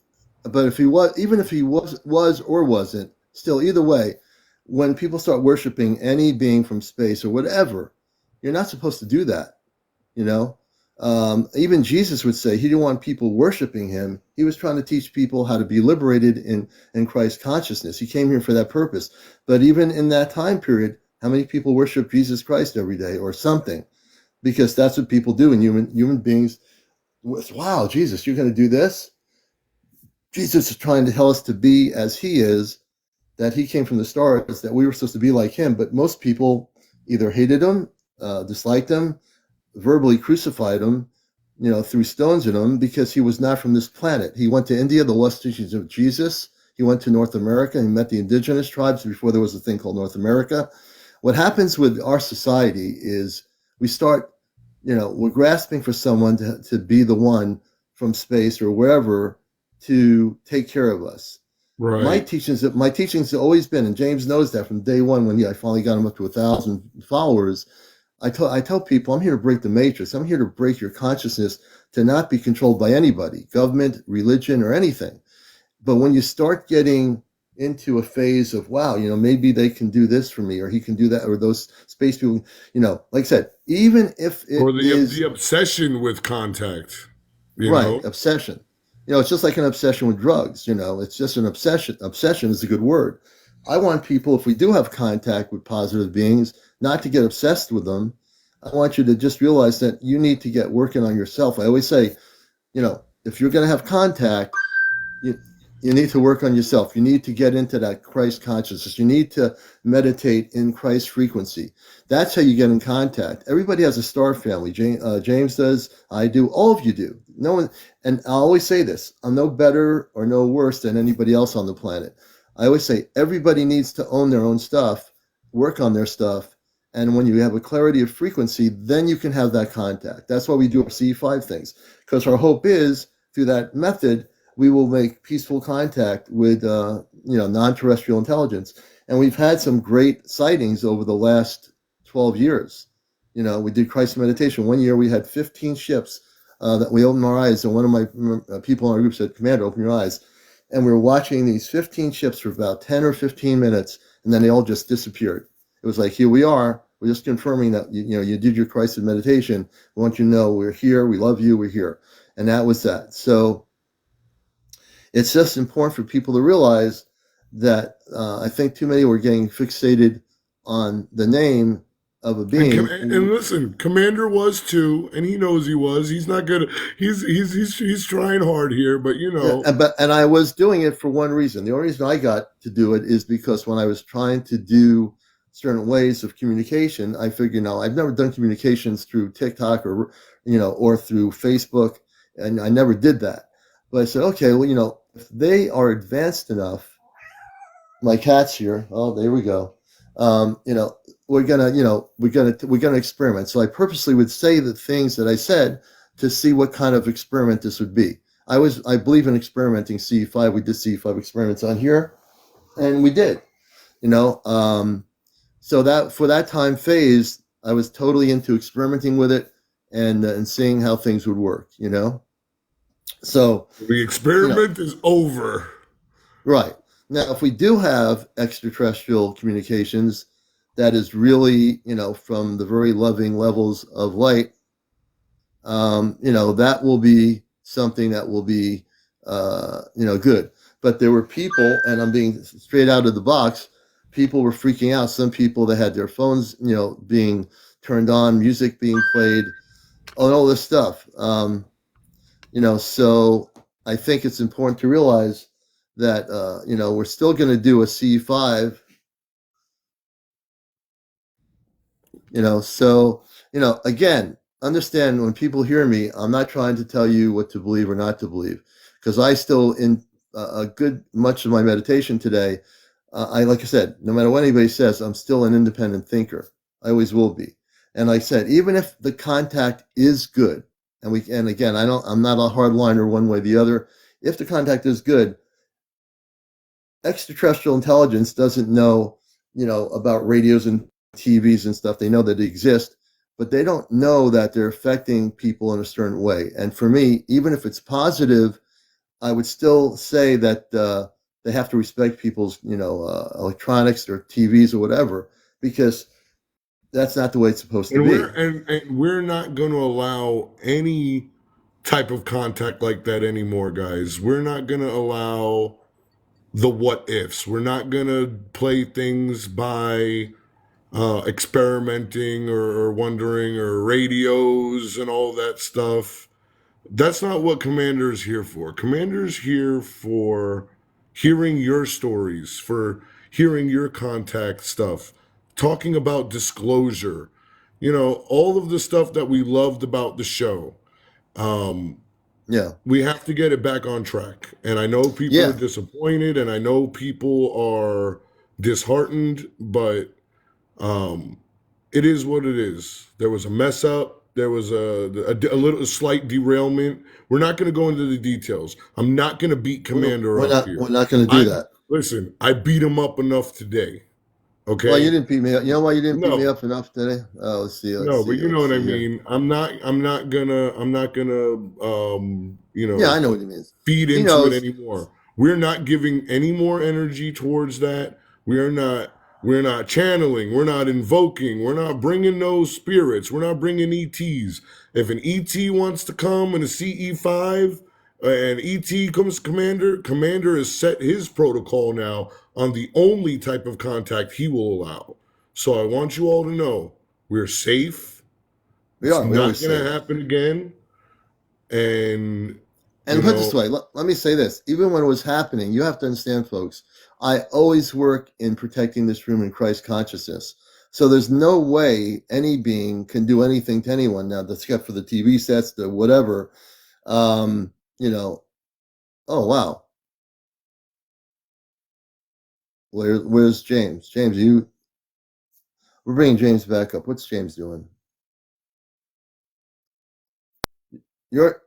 but if he was, even if he was or wasn't, still, either way, when people start worshiping any being from space or whatever, you're not supposed to do that. You know, even Jesus would say he didn't want people worshiping him. He was trying to teach people how to be liberated in Christ consciousness. He came here for that purpose. But even in that time period, how many people worship Jesus Christ every day or something? Because that's what people do, and human beings. Wow, Jesus, you're going to do this? Jesus is trying to tell us to be as he is, that he came from the stars, that we were supposed to be like him. But most people either hated him, disliked him, verbally crucified him, threw stones at him, because he was not from this planet. He went to India, the lost teachings of Jesus. He went to North America and met the indigenous tribes before there was a thing called North America. What happens with our society is we start, we're grasping for someone to be the one from space or wherever to take care of us. Right. My teachings have always been, and James knows that from day one, when I finally got him up to 1,000 followers. I tell people, I'm here to break the matrix. I'm here to break your consciousness to not be controlled by anybody, government, religion, or anything. But when you start getting into a phase of, wow, maybe they can do this for me, or he can do that, or those space people, like I said, even if it or is the obsession with contact, right, obsession. It's just like an obsession with drugs. It's just an obsession. Obsession is a good word. I want people, if we do have contact with positive beings, not to get obsessed with them. I want you to just realize that you need to get working on yourself. I always say, if you're going to have contact, you need to work on yourself. You need to get into that Christ consciousness. You need to meditate in Christ frequency. That's how you get in contact. Everybody has a star family. James does. I do. All of you do. No one. And I always say this: I'm no better or no worse than anybody else on the planet. I always say everybody needs to own their own stuff, work on their stuff, and when you have a clarity of frequency, then you can have that contact. That's why we do our C5 things, because our hope is, through that method, we will make peaceful contact with non-terrestrial intelligence. And we've had some great sightings over the last 12 years. We did Christ meditation. One year we had 15 ships that we opened our eyes, and one of my people in our group said, "Commander, open your eyes." And we were watching these 15 ships for about 10 or 15 minutes, and then they all just disappeared. It was like, here we are. We're just confirming that you did your crisis meditation. We want you to know we're here. We love you. We're here. And that was that. So it's just important for people to realize that I think too many were getting fixated on the name of a being. And listen, Commander was too, and he knows he was. He's not good. He's trying hard here, but you Yeah, know. and I was doing it for one reason. The only reason I got to do it is because when I was trying to do certain ways of communication, I figured, no, I've never done communications through TikTok or through Facebook, and I never did that. But I said, okay, well, if they are advanced enough, my cat's here. Oh, there we go. Um, you know, we're gonna experiment. So I purposely would say the things that I said to see what kind of experiment this would be. I believe in experimenting CE5. We did CE5 experiments on here, and we did. You know, so that for that time phase, I was totally into experimenting with it and seeing how things would work. So The you know, experiment is over. right. Now, if we do have extraterrestrial communications, that is really, from the very loving levels of light, that will be something that will be, good. But there were people, and I'm being straight out of the box, people were freaking out. Some people that had their phones, being turned on, music being played, and all this stuff. So I think it's important to realize that we're still going to do a C5. So again, understand when people hear me, I'm not trying to tell you what to believe or not to believe, because I still in a good much of my meditation today. I like I said, no matter what anybody says, I'm still an independent thinker. I always will be. And like I said, even if the contact is good, and again, I'm not a hardliner one way or the other. If the contact is good, extraterrestrial intelligence doesn't know, about radios and TVs and stuff. They know that they exist, but they don't know that they're affecting people in a certain way. And for me, even if it's positive, I would still say that they have to respect people's, electronics or TVs or whatever, because that's not the way it's supposed to And be. we're not going to allow any type of contact like that anymore, guys. We're not going to allow the what ifs. We're not going to play things by experimenting or wondering or radios and all that stuff. That's not what Commander's here for. Commander's here for hearing your stories, for hearing your contact stuff, talking about disclosure, all of the stuff that we loved about the show. Um, Yeah. we have to get it back on track. And I know people are Yeah. disappointed and I know people are disheartened, but um, it is what it is. There was a mess up. There was a slight derailment. We're not going to go into the details. I'm not going to beat Commander We're up not, here. we're not going to do I that. listen. I beat him up enough today. Well, you Okay. didn't beat me up. You know why you didn't beat me No, up enough today? Let's see. Let's no, but see. you know Let's what I see here. mean. I'm not gonna Yeah, I know what he means. feed He into it knows. anymore. We're not giving any more energy towards that. We're not channeling, we're not invoking, we're not bringing those spirits, we're not bringing ETs. If an ET wants to come in a CE5 and ET comes commander has set his protocol now on the only type of contact he will allow. So I want you all to know we're safe. We It's are. We not always going say to that. happen again. And, you And put it this know, way, let me say this. Even when it was happening, you have to understand, folks, I always work in protecting this room in Christ consciousness. So there's no way any being can do anything to anyone now, except for the TV sets, the whatever. Um, you know, oh, wow. Where's James? James, we're bringing James back up. What's James doing? You're,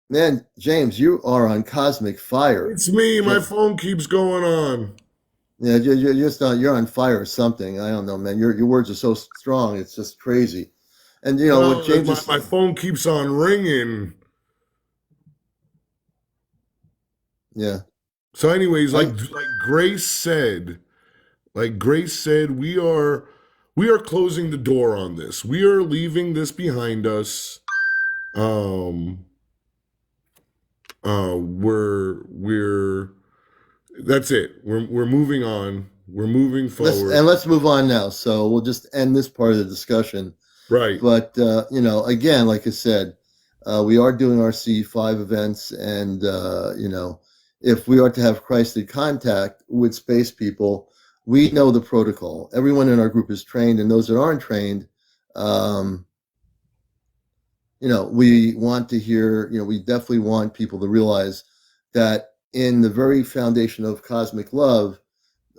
man, James, you are on cosmic fire. it's me. My phone keeps going on. Yeah, you're just you're on fire or something. I don't know, man. Your words are so strong. It's just crazy. And what Well, James my, is, my phone keeps on ringing. yeah, So, anyways, I like Grace said, we are closing the door on this. We are leaving this behind us. Um, we're that's it. We're moving on. We're moving forward. let's move on now. So we'll just end this part of the discussion. Right. But again, like I said, we are doing our C5 events, and if we are to have Christed contact with space people, we know the protocol. Everyone in our group is trained, and those that aren't trained, um, we want to hear. We definitely want people to realize that in the very foundation of cosmic love,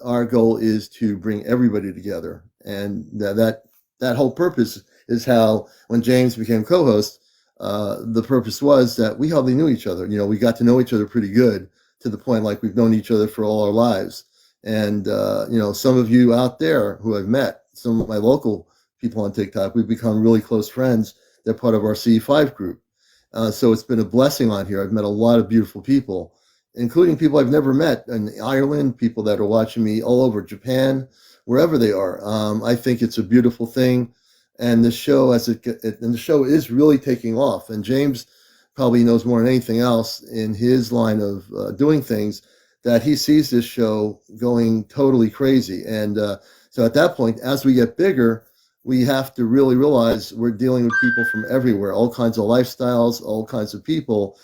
our goal is to bring everybody together, and that whole purpose is how when James became co-host, the purpose was that we hardly knew each other. We got to know each other pretty good to the point like we've known each other for all our lives. And some of you out there who I've met, some of my local people on TikTok, we've become really close friends. They're part of our C5 group. So it's been a blessing on here. I've met a lot of beautiful people, including people I've never met in Ireland, people that are watching me all over Japan, wherever they are. I think it's a beautiful thing, and the show and the show is really taking off. And James probably knows more than anything else in his line of doing things that he sees this show going totally crazy. And so at that point, as we get bigger, we have to really realize we're dealing with people from everywhere, all kinds of lifestyles, all kinds of people,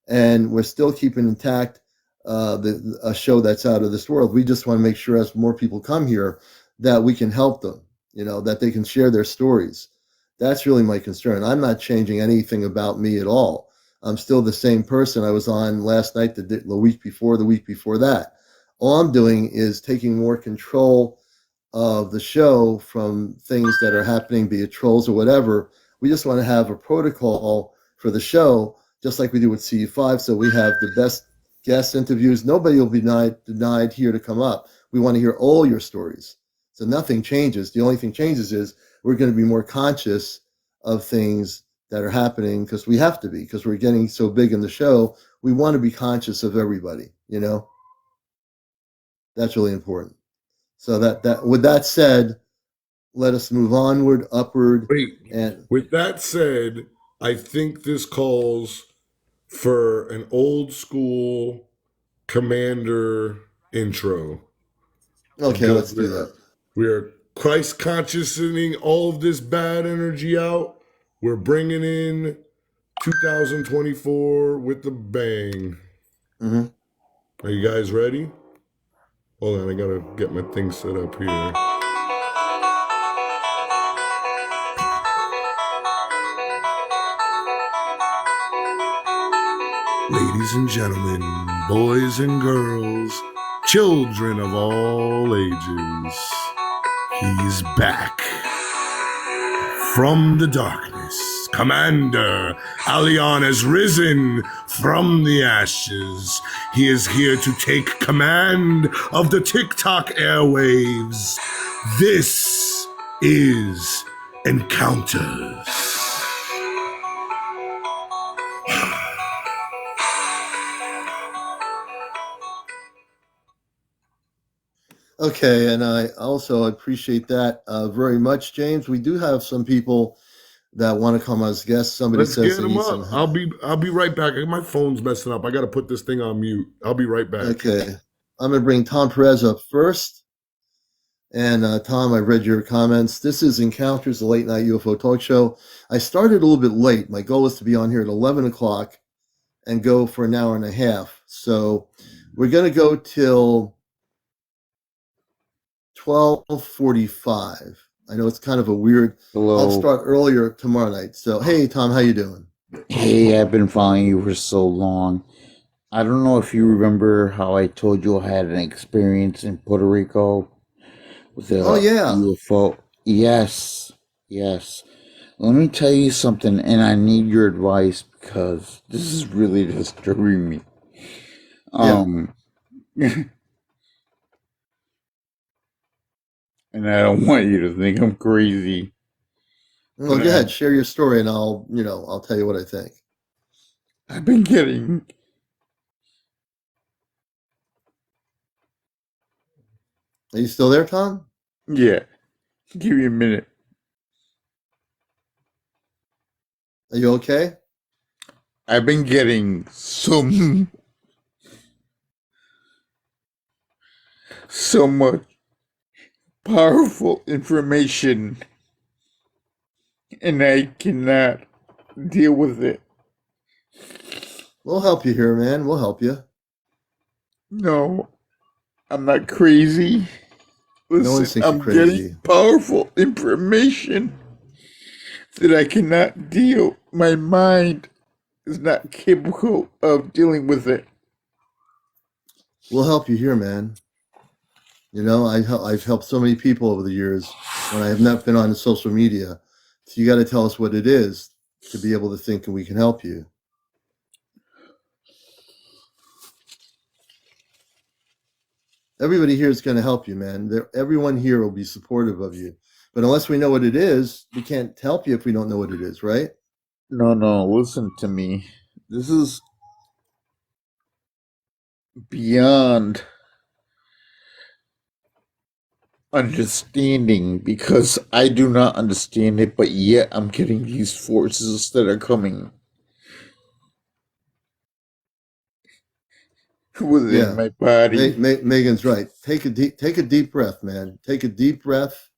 and we're still keeping intact a show that's out of this world. We just want to make sure as more people come here that we can help them, that they can share their stories. That's really my concern. I'm not changing anything about me at all. I'm still the same person I was on last night, the week before, the week before that. All I'm doing is taking more control of the show from things that are happening, be it trolls or whatever. We just want to have a protocol for the show, just like we do with CU5. So we have the best guest interviews. Nobody will be denied here to come up. We want to hear all your stories. So nothing changes. The only thing changes is we're going to be more conscious of things that are happening because we have to be, because we're getting so big in the show. We want to be conscious of everybody. That's really important. So that with that said, let us move onward, upward, Wait. and With that said, I think this calls for an old school commander intro okay, because let's do that. we are Christ consciousing all of this bad energy out. We're bringing in 2024 with the bang. Hmm. Are you guys ready? Hold on, I gotta get my thing set up here. Ladies and gentlemen, boys and girls, children of all ages, he's back from the darkness. Commander Alion has risen from the ashes. He is here to take command of the TikTok airwaves. This is Encounters. Okay, and I also appreciate that very much, James. We do have some people that want to come as guests. Somebody Let's says get they him need up. some. I'll be right back. My phone's messing up. I got to put this thing on mute. I'll be right back. Okay, I'm going to bring Tom Perez up first. And Tom, I read your comments. This is Encounters, the late night UFO talk show. I started a little bit late. My goal is to be on here at 11 o'clock and go for an hour and a half. So we're going to go till 12:45. I know it's kind of a weird. I'll Hello. start earlier tomorrow night. So hey, Tom, how you doing? Hey, I've been following you for so long. I don't know if you remember how I told you I had an experience in Puerto Rico with Oh a yeah. UFO. Yes, yes. Let me tell you something, and I need your advice because this is really disturbing me. Yeah. Um, and I don't want you to think I'm crazy. Well, but go ahead, share your story, and I'll tell you what I think. I've been getting. Are you still there, Tom? Yeah, give me a minute. Are you okay? I've been getting so much powerful information, and I cannot deal with it. We'll help you here, man. We'll help you. No, I'm not crazy. No one Listen, thinks you're I'm getting crazy. powerful information that I cannot deal. My mind is not capable of dealing with it. We'll help you here, man. I've helped so many people over the years when I have not been on social media. So you got to tell us what it is to be able to think and we can help you. Everybody here is going to help you, man. Everyone here will be supportive of you. But unless we know what it is, we can't help you if we don't know what it is, right? No, listen to me. This is beyond understanding because I do not understand it, but yet I'm getting these forces that are coming within Yeah. my body. Megan's right. Take a deep breath, man. Take a deep breath.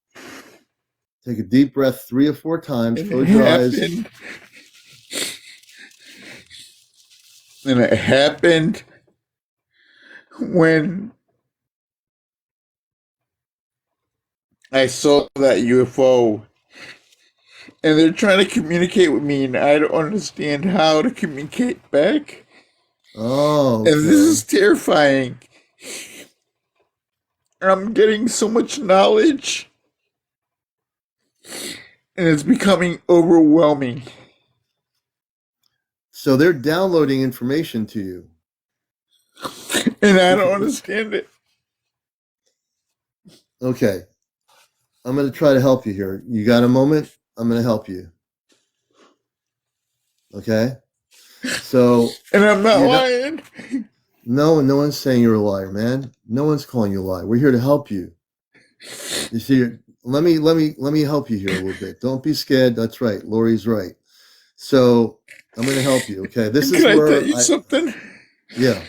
Take a deep breath 3 or 4 times. And Close your eyes. It happened when I saw that UFO, and they're trying to communicate with me, and I don't understand how to communicate back. Oh, okay. And this is terrifying. I'm getting so much knowledge, and it's becoming overwhelming. So they're downloading information to you. And I don't understand it. Okay. I'm going to try to help you here. You got a moment? I'm going to help you. Okay? So. And I'm not lying. No one's saying you're a liar, man. No one's calling you a liar. We're here to help you. You see, let me help you here a little bit. Don't be scared. That's right. Lori's right. So I'm going to help you. Okay. This is Can where I tell you something? Yeah.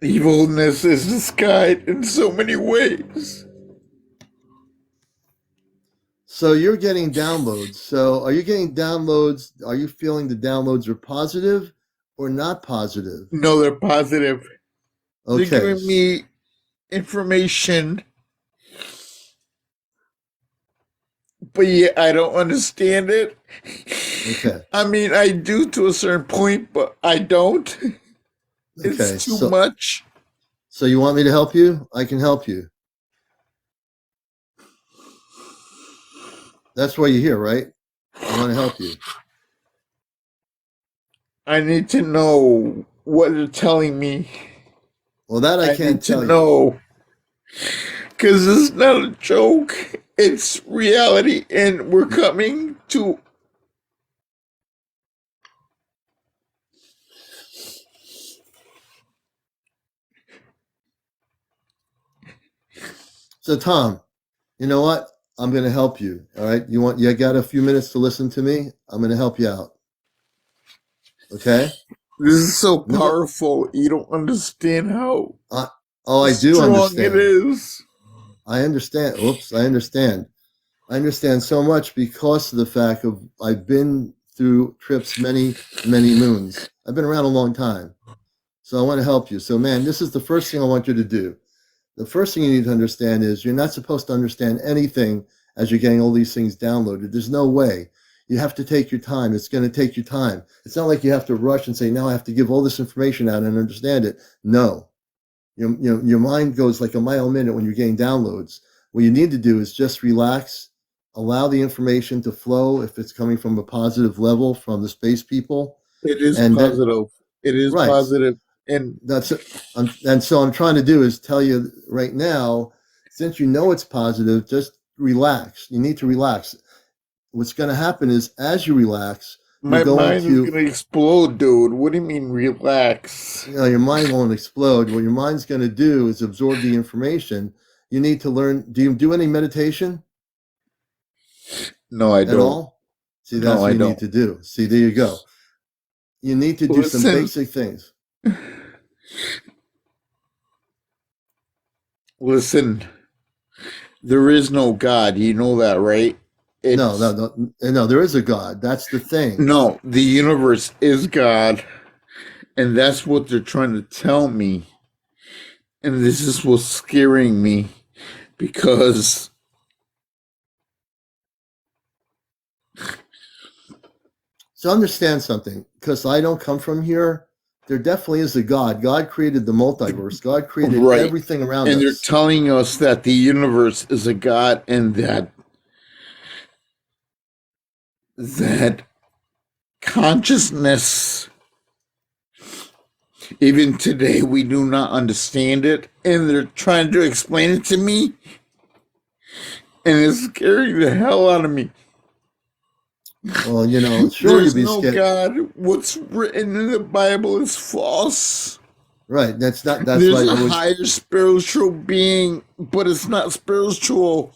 Evilness is disguised in so many ways. So you're getting downloads. So are you getting downloads? Are you feeling the downloads are positive or not positive? No, they're positive. Okay. They're giving me information, but yeah, I don't understand it. Okay. I mean, I do to a certain point, but I don't. It's too much. So you want me to help you? I can help you. That's why you're here, right? I want to help you. I need to know what they're telling me. Well, that I can't tell you. Know. Because it's not a joke. It's reality, and we're coming to. So, Tom, you know what? I'm going to help you. All right. You got a few minutes to listen to me? I'm going to help you out. Okay. This is so powerful. You don't understand how. I do understand. It is. I understand. Oops. I understand. I understand so much because of the fact of I've been through trips many moons. I've been around a long time. So I want to help you. So, man, this is the first thing I want you to do. The first thing you need to understand is you're not supposed to understand anything as you're getting all these things downloaded. There's no way. You have to take your time. It's going to take you time. It's not like you have to rush and say, now I have to give all this information out and understand it. No. Your mind goes like a mile a minute when you're getting downloads. What you need to do is just relax, allow the information to flow if it's coming from a positive level from the space people, It is And then positive. It is right, positive. And that's it. And so I'm trying to do is tell you right now, since you know it's positive, just relax. You need to relax. What's going to happen is as you relax, you're my going mind is to, gonna explode, dude. What do you mean relax? your mind won't explode. What your mind's going to do is absorb the information. You need to learn. Do you do any meditation No, I at don't. all? See, No, that's what I you need don't. to do. See, there you go. You need to do some Listen, basic things. listen. There is no God. You know that, right? No, no, It's no, no. There is a God. That's the thing. no. The universe is God, and that's what they're trying to tell me. And this is what's scaring me because So understand something, because I don't come from here. There definitely is a God. God created the multiverse. God created right, everything around and they're us. telling us that the universe is a God, and that consciousness, even today, we do not understand it, and they're trying to explain it to me, and it's scaring the hell out of me. Well, sure you'd There's be no scared. God. What's written in the Bible is false. Right. That's not. That's There's why I a would. higher spiritual being, but it's not spiritual.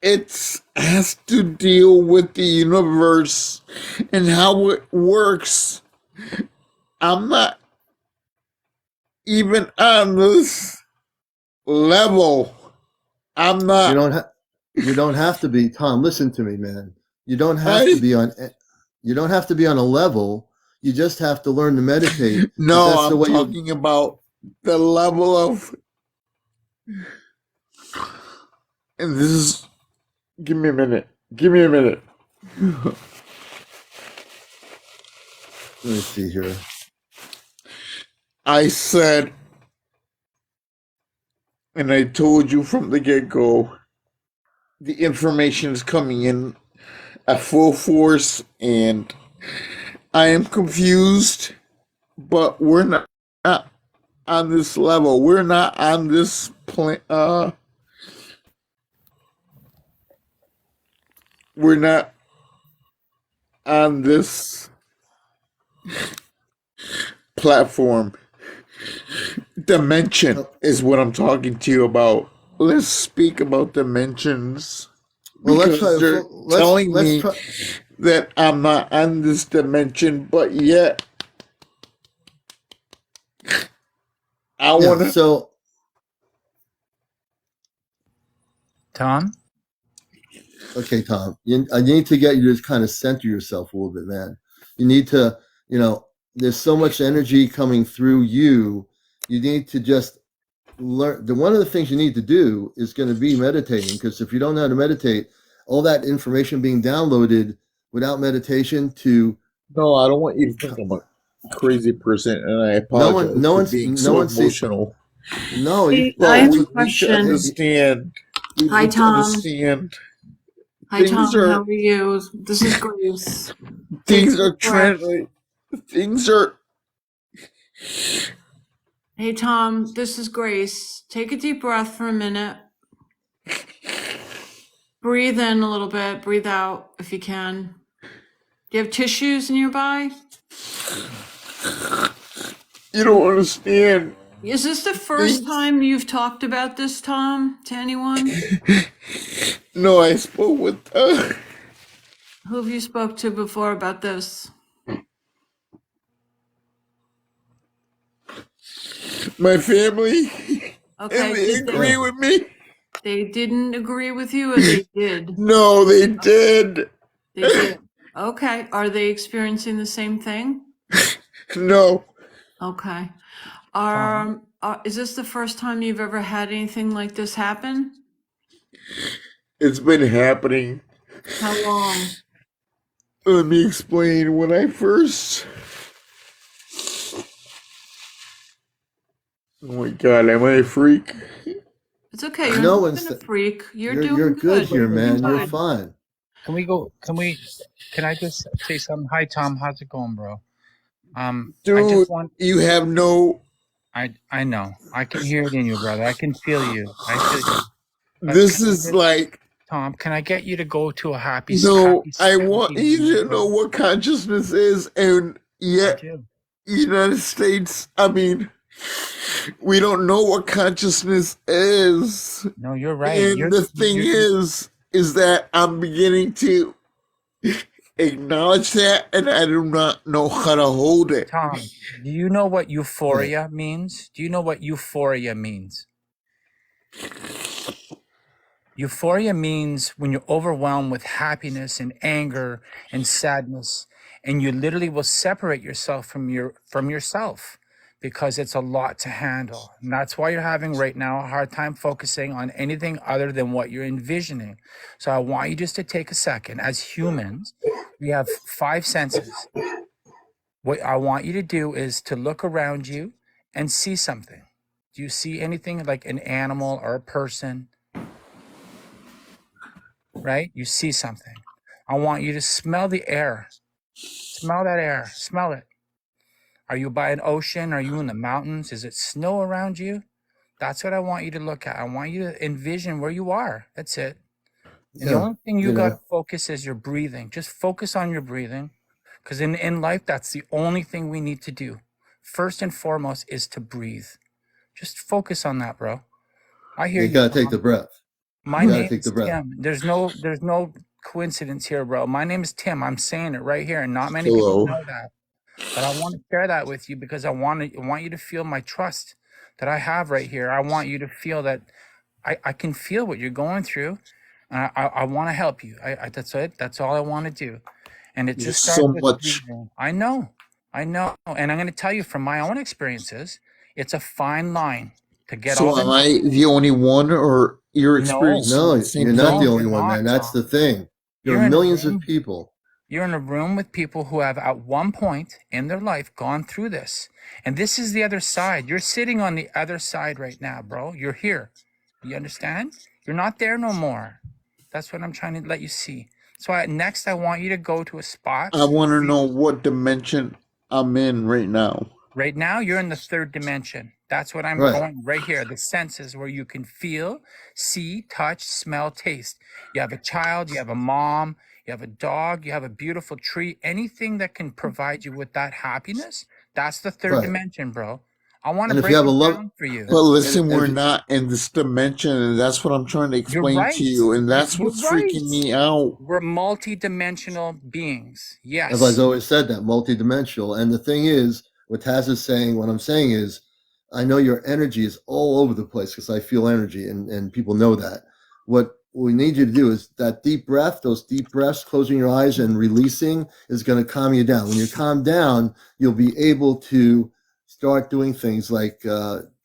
It has to deal with the universe and how it works. I'm not even on this level. I'm You not. don't have. You don't have to be, Tom. Listen to me, man. You don't have to I be on. You don't have to be on a level. You just have to learn to meditate, because no. that's the I'm way you. talking about the level of. And this is. Give me a minute. Give me a minute. Let me see here. I said, and I told you from the get go, the information is coming in at full force, and I am confused, but we're not on this level. We're not on this plan. We're not on this platform. Dimension Oh, is what I'm talking to you about. Let's speak about dimensions well, let's because try. they're telling Let's me try. that I'm not on this dimension, but yet I Yeah. want to. So Tom? okay, Tom, I need to get you to kind of center yourself a little bit, man. You need to, there's so much energy coming through you. You need to just learn. One of the things you need to do is going to be meditating, because if you don't know how to meditate, all that information being downloaded without meditation to No, I don't want you to think I'm a crazy person, and I no one, apologize no for one's, being no so one see. emotional. No, Hey, I But have a we need to question. understand. We Hi, need to Tom. understand. Hi, Things Tom. How are are you? This is Grace. Take a things are deep breath. things are. Hey, Tom. This is Grace. Take a deep breath for a minute. Breathe in a little bit. Breathe out if you can. Do you have tissues nearby? You don't understand. Is this the first Things. time you've talked about this, Tom, to anyone? No, I spoke with Who have you spoke to before about this? my family, and Okay. they Did agree they? yeah. with me. They didn't agree with you, or they did? No, they did. They did. Okay. Are they experiencing the same thing? No, Okay. Tom? Is this the first time you've ever had anything like this happen? it's been happening. How long? Let me explain. When I first. Oh my god, am I a freak? It's okay. You're No not one's. gonna freak. You're You're doing good good. here, You're doing man. You're good. fine. Can I just say something? Hi, Tom. How's it going, bro? I Dude, just want. you have no. I know. I can hear it in you, brother. I can feel you. I feel you. But This can I is just, like. Tom, can I get you to go to a happy I want happy you to moment, know bro? what consciousness is, and I yet, do. United States. I mean, we don't know what consciousness is. No, you're right. And the thing is that I'm beginning to acknowledge that, and I do not know how to hold it. Tom, do you know what euphoria means? Do you know what euphoria means? Euphoria means when you're overwhelmed with happiness and anger and sadness, and you literally will separate yourself from yourself because it's a lot to handle. And that's why you're having right now a hard time focusing on anything other than what you're envisioning. So I want you just to take a second. As humans, we have 5 senses. What I want you to do is to look around you and see something. Do you see anything like an animal or a person? Right? You see something. I want you to smell the air. Smell that air. Smell it. Are you by an ocean? Are you in the mountains? Is it snow around you? That's what I want you to look at. I want you to envision where you are. That's it. And the only thing you got to focus is your breathing. Just focus on your breathing. Because in life, that's the only thing we need to do. First and foremost is to breathe. Just focus on that, bro. I hear you. You gotta take the breath. My name is Tim. There's no coincidence here, bro. My name is Tim. I'm saying it right here, and not many people know that. But I want to share that with you because I want you to feel my trust that I have right here. I want you to feel that I can feel what you're going through. I want to help you. That's it. That's all I want to do. And it just starts with breathing. I know. And I'm going to tell you from my own experiences, it's a fine line to get all. So am I the only one, or you're experiencing? No, the same you're not thing? the only one, man. That's the thing. There are millions of people. You're in a room with people who have at one point in their life gone through this. And this is the other side. You're sitting on the other side right now, bro. You're here. You understand? You're not there no more. That's what I'm trying to let you see. So next, I want you to go to a spot. I want to know what dimension I'm in right now. Right now, you're in the 3rd dimension. That's what I'm going right here. The senses where you can feel, see, touch, smell, taste. You have a child, you have a mom, you have a dog, you have a beautiful tree. Anything that can provide you with that happiness, that's the 3rd dimension, bro. I want to break it down for you. But listen, we're not in this dimension, and that's what I'm trying to explain to you, and that's what's freaking me out. We're multi-dimensional beings. Yes. As I've always said that, multi-dimensional. And the thing is, what Taz is saying, what I'm saying is, I know your energy is all over the place because I feel energy, and people know that. What we need you to do is that deep breath, those deep breaths, closing your eyes and releasing is going to calm you down. When you're calmed down, you'll be able to start doing things like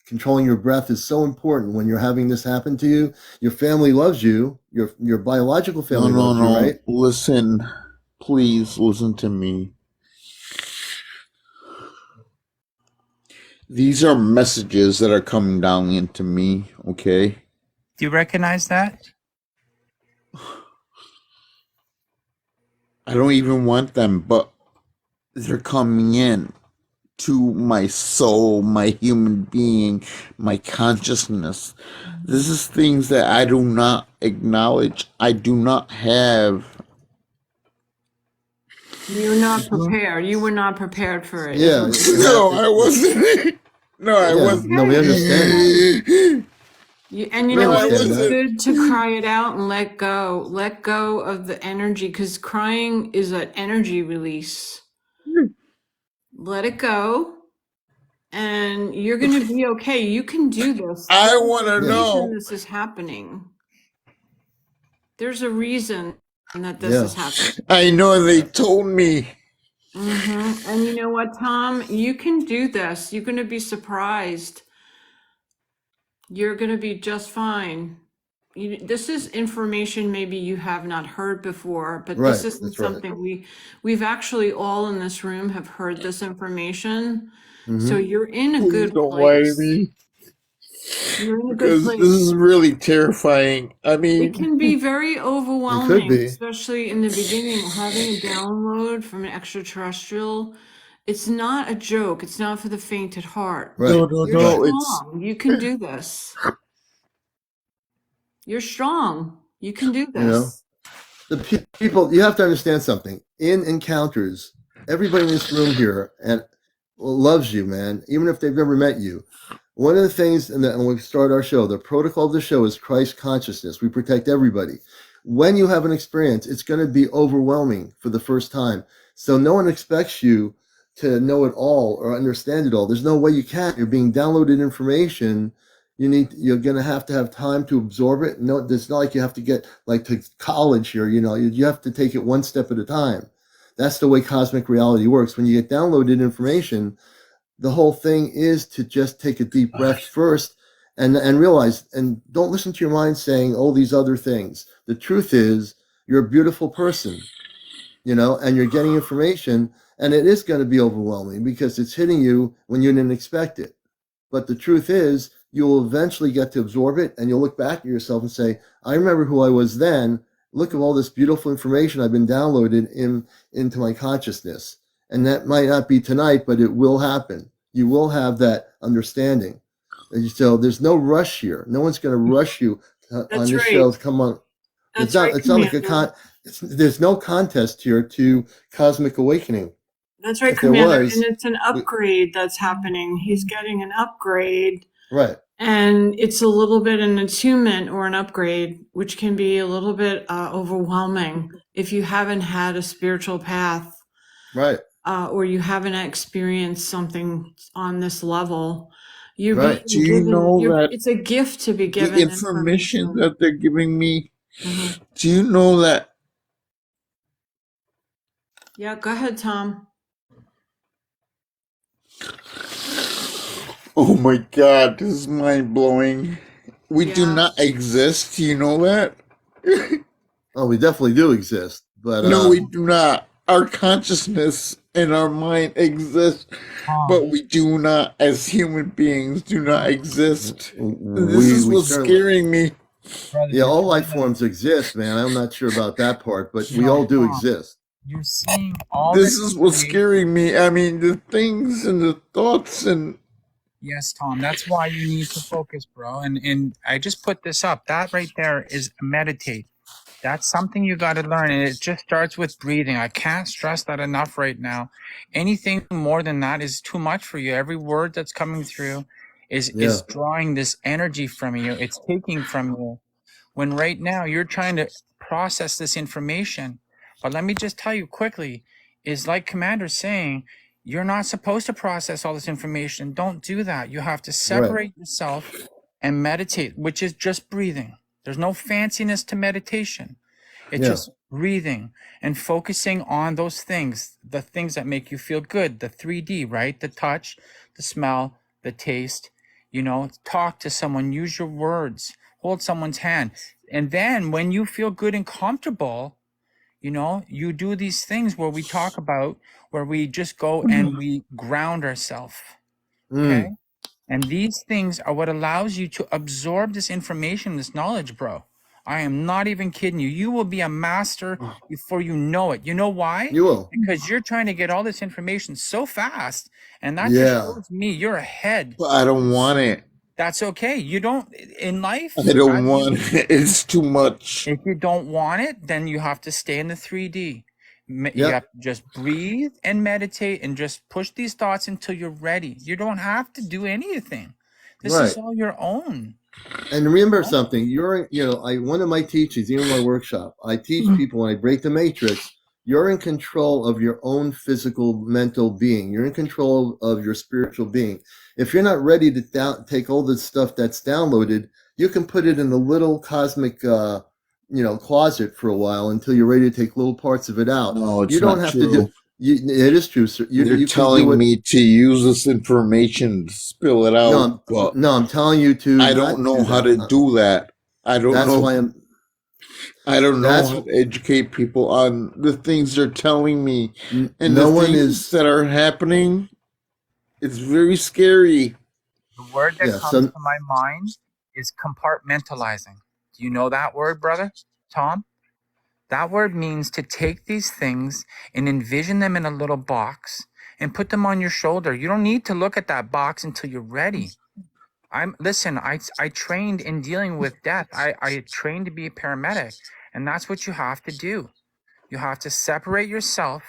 controlling your breath is so important when you're having this happen to you. Your family loves you. Your biological family loves you, right? Listen, please listen to me. These are messages that are coming down into me, okay? Do you recognize that? I don't even want them, but they're coming in to my soul, my human being, my consciousness. This is things that I do not acknowledge. I do not have. You're not prepared. You were not prepared for it. Yeah. No, I wasn't. No, I wasn't. No, we understand. And you know what? It's good to cry it out and let go. Let go of the energy, because crying is an energy release. Let it go. And you're going to be okay. You can do this. I want to know. This is happening. There's a reason that this is happening. I know, they told me. And you know what, Tom? You can do this. You're going to be surprised. You're going to be just fine. This is information maybe you have not heard before, but this isn't something we've actually all in this room have heard this information. So you're in a good place. You're in a good because this place. is really terrifying. I It mean, can be very It could overwhelming, be. especially in the beginning, having a download from an extraterrestrial. It's not a joke. It's not for the faint at heart, Right. but no, you're Right. it's strong. You can do this. You're strong. You can do You know, this. the people, you have to understand something. In encounters, everybody in this room here and loves you, man, even if they've never met you. One of the things, and when we start our show, the protocol of the show is Christ consciousness. We protect everybody. When you have an experience, it's going to be overwhelming for the first time. So no one expects you to know it all or understand it all. There's no way you can. You're being downloaded information. You're going to have time to absorb it. No, it's not like you have to get like to college here. You have to take it one step at a time. That's the way cosmic reality works. When you get downloaded information, the whole thing is to just take a deep breath first and realize, and don't listen to your mind saying, oh, these other things. The truth is you're a beautiful person, and you're getting information, and it is going to be overwhelming because it's hitting you when you didn't expect it. But the truth is you'll eventually get to absorb it, and you'll look back at yourself and say, I remember who I was then. Look at all this beautiful information I've been downloaded into my consciousness. And that might not be tonight, but it will happen. You will have that understanding. And so there's no rush here. No one's going to rush you on That's this right. show to come on. That's right, It's not like Commander. there's no contest here to cosmic awakening. That's right, If there Commander. was, And it's an upgrade that's happening. He's getting an upgrade. right, And it's a little bit an attunement or an upgrade, which can be a little bit overwhelming if you haven't had a spiritual path right, or you haven't experienced something on this level. You're right. do being you given, know that it's a gift to be the given information information. that they're giving me? Mhm. Do you know that? Yeah, go ahead, Tom. Oh my God, this is mind blowing. We do Yeah, not exist. Do you know that? Oh, we definitely do exist, but No, we do not. Our consciousness and our mind exist, Tom, but we do not, as human beings, do not exist. This we is we what's certainly, scaring me. brother, yeah, you're all kind life of, forms exist, man. I'm not sure about that part, but we no, all do Tom, exist. you're seeing all This this is what's information. scaring me. I mean, the things and the thoughts and Yes, Tom, that's why you need to focus, bro. And I just put this up. That right there is meditate. That's something you got to learn, and it just starts with breathing. I can't stress that enough right now. Anything more than that is too much for you. Every word that's coming through Yeah, is drawing this energy from you. It's taking from you. When right now you're trying to process this information. But let me just tell you quickly, is like Commander's saying, you're not supposed to process all this information. Don't do that. You have to right. separate yourself and meditate, which is just breathing. There's no fanciness to meditation. It's Yeah, just breathing and focusing on those things, the things that make you feel good, the 3D, right? The touch, the smell, the taste, talk to someone, use your words, hold someone's hand. And then when you feel good and comfortable, you do these things where we talk about, where we just go and we ground ourselves. Okay. mm, And these things are what allows you to absorb this information, this knowledge, bro. I am not even kidding you. You will be a master before you know it. You know why? you will. Because you're trying to get all this information so fast. And that just Yeah, shows me you're ahead. but I don't want it. That's okay. You don't, in life, I don't want it. It's too much. if you don't want it, then you have to stay in the 3D. You yep, have to just breathe and meditate and just push these thoughts until you're ready. You don't have to do anything. This is right. all your own. And remember something. One of my teachings, even my workshop, I teach people when I break the matrix. You're in control of your own physical, mental being. You're in control of your spiritual being. If you're not ready to take all the stuff that's downloaded, you can put it in the little cosmic, closet for a while until you're ready to take little parts of it out. No, You it's don't not have to do. true. It is true, sir. They're You can do telling it. me to use this information to spill it out, but I'm telling you to I not don't know do how that. to do that. I don't That's know. why I'm. I don't know That's how to educate people on the things they're telling me and the no one things is. that are happening. It's very scary. The word that Yeah. comes So to my mind is compartmentalizing. Do you know that word, brother Tom? That word means to take these things and envision them in a little box and put them on your shoulder. You don't need to look at that box until you're ready. I trained in dealing with death. I trained to be a paramedic, and that's what you have to do. You have to separate yourself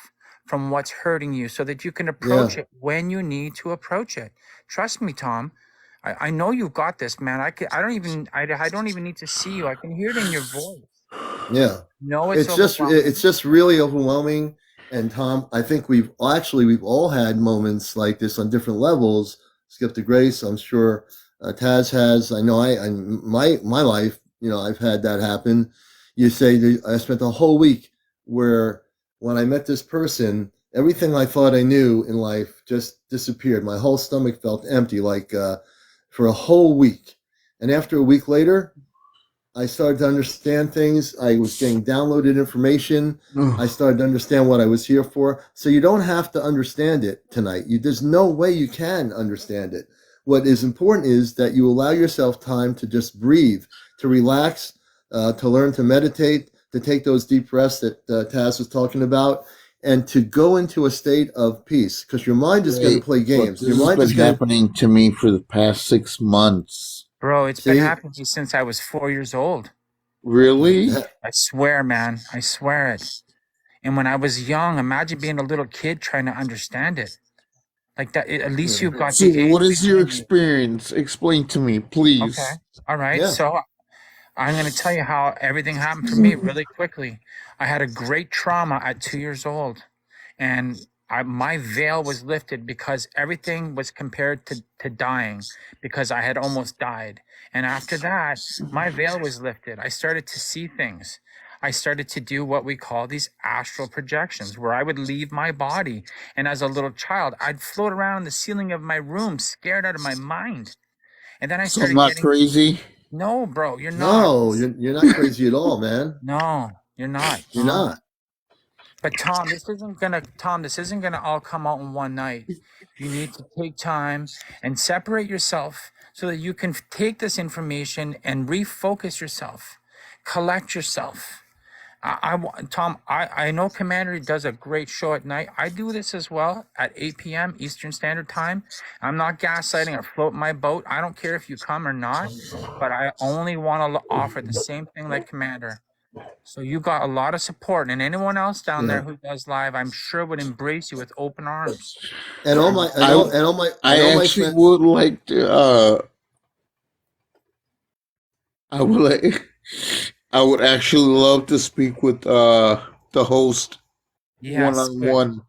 from what's hurting you so that you can approach yeah, it when you need to approach it. Trust me, Tom. I know you've got this, man. I don't even need to see you. I can hear it in your voice. yeah. No, it's It's overwhelming. just really overwhelming. And Tom, I think we've all had moments like this on different levels. Skip to Grace, I'm sure Taz has. I know my life, I've had that happen. You say that I spent a whole week where when I met this person, everything I thought I knew in life just disappeared. My whole stomach felt empty, like for a whole week. And after a week later, I started to understand things. I was getting downloaded information. I started to understand what I was here for. So you don't have to understand it tonight. There's no way you can understand it. What is important is that you allow yourself time to just breathe, to relax, to learn to meditate, to take those deep breaths that Taz was talking about, and to go into a state of peace. Because your mind is going to Great, play but games. this Your has mind been is going to happening to me for the past 6 months. Bro, it's been see. happening to me since I was 4 years old. Really? I swear, man. I swear it. And when I was young, imagine being a little kid trying to understand it. Like that, at least Yeah. you've got So, the age what is your between you. experience? Explain to me, Okay. please. All right. Yeah. So I'm going to tell you how everything happened for me really quickly. I had a great trauma at 2 years old, and my veil was lifted because everything was compared to dying because I had almost died. And after that, my veil was lifted. I started to see things. I started to do what we call these astral projections, where I would leave my body. And as a little child, I'd float around the ceiling of my room, scared out of my mind. And then I So, I'm started not getting, crazy. no, bro, you're not. No, you're not crazy at all, man. No, you're not, You're Tom. not. But Tom, this isn't gonna all come out in one night. You need to take time and separate yourself so that you can take this information and refocus yourself, collect yourself. Tom, I know Commander does a great show at night. I do this as well at 8 p.m. Eastern Standard Time. I'm not gaslighting or floating my boat. I don't care if you come or not, but I only want to offer the same thing like Commander. So you got a lot of support, and anyone else down there Yeah. who does live, I'm sure would embrace you with open arms. And all my I and I all my actually friends. would like to. I would like. I would actually love to speak with the host one Yes, on good. one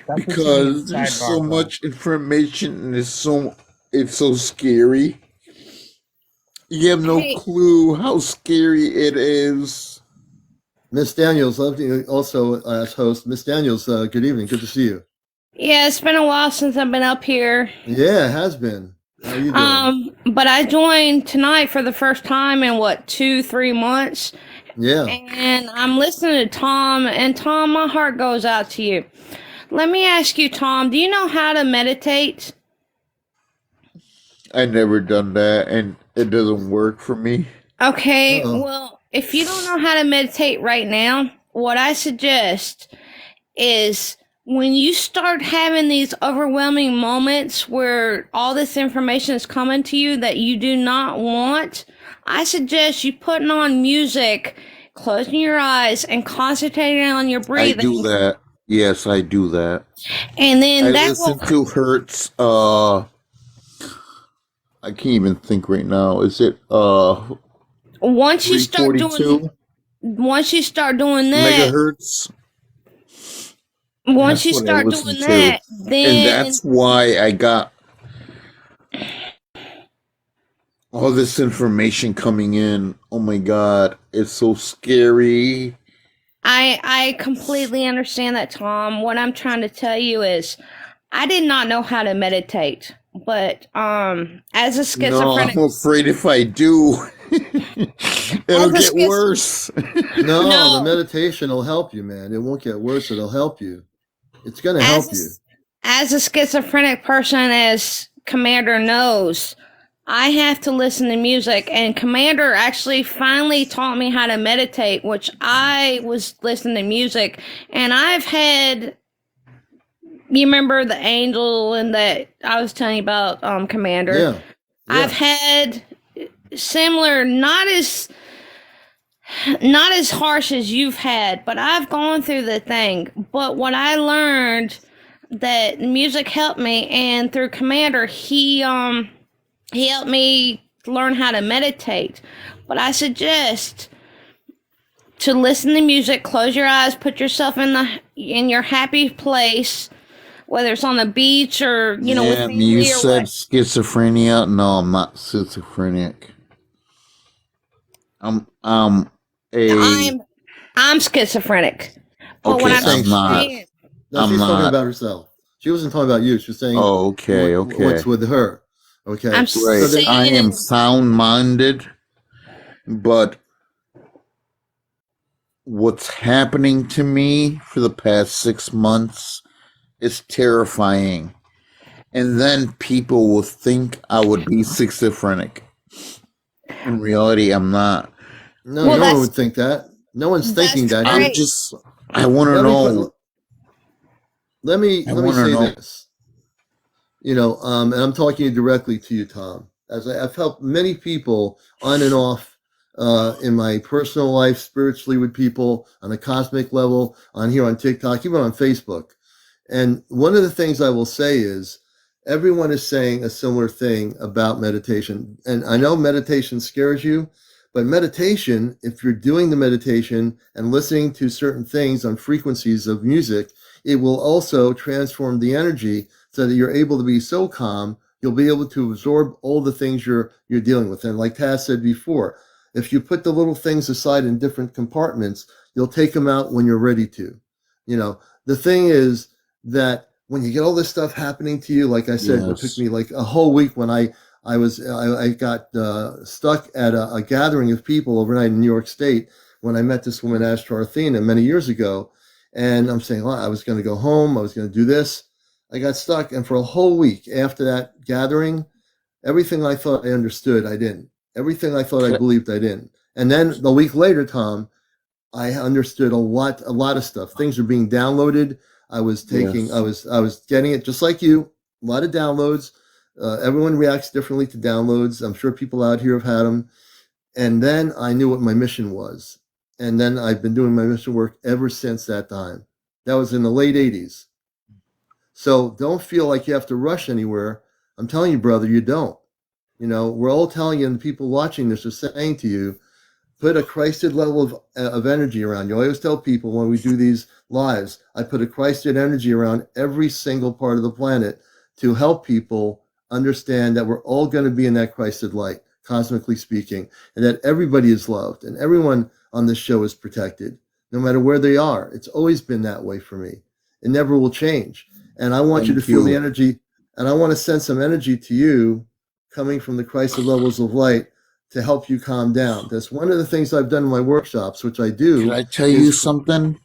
That's what you need in because there's so sidebar, bro. much information and it's so scary. You have no Hey, clue how scary it is. Miss Daniels, love you also as host. Miss Daniels, good evening. Good to see you. yeah, it's been a while since I've been up here. Yeah, it has been. How are you doing? But I joined tonight for the first time in what, 2, 3 months, Yeah. and I'm listening to Tom. And Tom, my heart goes out to you. Let me ask you, Tom, do you know how to meditate? I never done that, and it doesn't work for me. Okay, Oh. well, if you don't know how to meditate right now, what I suggest is when you start having these overwhelming moments where all this information is coming to you that you do not want, I suggest you putting on music, closing your eyes, and concentrating on your I do breathing. that. Yes, I do that. And then I that will, listen to Hertz. I can't even think right now. Is it once you start doing, 342 once you start doing that, megahertz? once That's you what I start listen doing to, that, and then that's why I got all this information coming in. Oh my god, it's so scary. I completely understand that, Tom. What I'm trying to tell you is I did not know how to meditate, but as a No, I'm schizophrenic, afraid if I do, it'll as a get schiz worse. No, the no, meditation will help you, man. It won't get worse. It'll help you. It's going to as help a, you. as a schizophrenic person, as Commander knows, I have to listen to music, and Commander actually finally taught me how to meditate, which I was listening to music, and I've had, you remember the angel and that I was telling you about, Commander? Yeah. I've had similar, not as harsh as you've had, but I've gone through the thing. But what I learned, that music helped me, and through Commander, he helped me learn how to meditate. But I suggest to listen to music, close your eyes, put yourself in your happy place, whether it's on the beach or with Yeah, family you or said what. schizophrenia. No, I'm not schizophrenic. I'm a I'm schizophrenic. But what okay. She's I'm saying I'm not. saying, no, I'm she's talking not. about herself. She wasn't talking about you. She was saying Oh, okay, what's okay. with her. Okay. I'm So Right. then, I am saying, sound-minded, but what's happening to me for the past 6 months is terrifying. And then people will think I would be schizophrenic. In reality, I'm not. no, well, no one would think that. No one's thinking that's that. I'm great. just. I want to Let me know. put. Let me I let me want to say know. this. And I'm talking directly to you, Tom, as I've helped many people on and off in my personal life, spiritually with people on a cosmic level, on here on TikTok, even on Facebook. And one of the things I will say is everyone is saying a similar thing about meditation. And I know meditation scares you, but meditation, if you're doing the meditation and listening to certain things on frequencies of music, it will also transform the energy so that you're able to be so calm, you'll be able to absorb all the things you're dealing with. And like Tass said before, if you put the little things aside in different compartments, you'll take them out when you're ready to. The thing is that when you get all this stuff happening to you, like I said, it took Yes. me like a whole week when I got stuck at a gathering of people overnight in New York State when I met this woman, Ashtar Athena, many years ago. And I'm saying, well, I was going to go home. I was going to do this. I got stuck. And for a whole week after that gathering, everything I thought I understood, I didn't. Everything I thought I Could believed, I didn't. And then a week later, Tom, I understood a lot of stuff. Things were being downloaded. I was taking, yes. I was getting it just like you. A lot of downloads. Everyone reacts differently to downloads. I'm sure people out here have had them. And then I knew what my mission was. And then I've been doing my mission work ever since that time. That was in the late 80s. So don't feel like you have to rush anywhere. I'm telling you, brother, you don't. We're all telling you, and the people watching this are saying to you, put a Christed level of energy around you. I always tell people when we do these lives, I put a Christed energy around every single part of the planet to help people understand that we're all going to be in that Christed light, cosmically speaking, and that everybody is loved and everyone on this show is protected, no matter where they are. It's always been that way for me. It never will change. And I want you to Thank feel the you. energy, and I want to send some energy to you coming from the Christed levels of light to help you calm down. That's one of the things I've done in my workshops, which I Could do I tell you is something?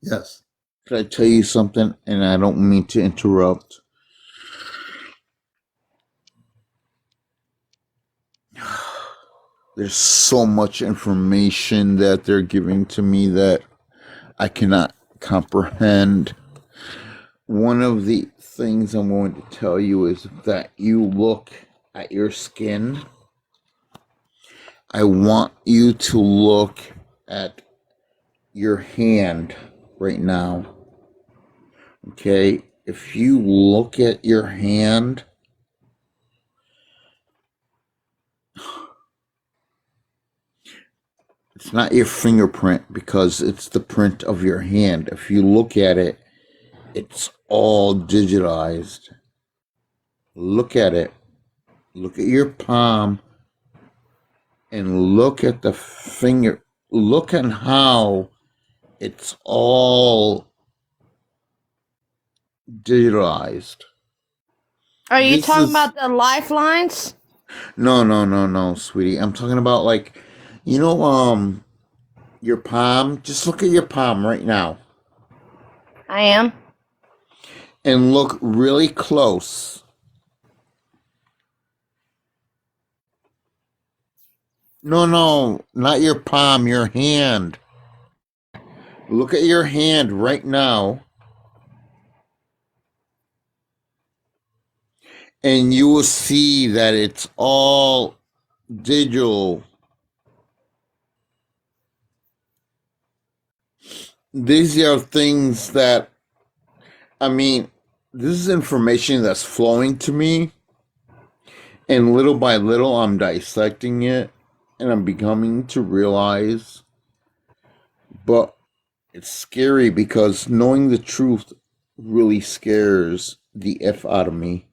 yes. Could I tell you something? And I don't mean to interrupt. There's so much information that they're giving to me that I cannot comprehend. One of the things I'm going to tell you is that you look at your skin. I want you to look at your hand right now. Okay? If you look at your hand, it's not your fingerprint because it's the print of your hand. If you look at it, it's all digitized. Look at it. Look at your palm and look at the finger. Look at how it's all digitalized. Are you This talking is about the lifelines? no, sweetie. I'm talking about like, your palm. Just look at your palm right now I am. and look really close. No, not your palm, your hand. Look at your hand right now, and you will see that it's all digital. These are things that, I mean, this is information that's flowing to me, and little by little, I'm dissecting it, and I'm becoming to realize. But it's scary because knowing the truth really scares the F out of me.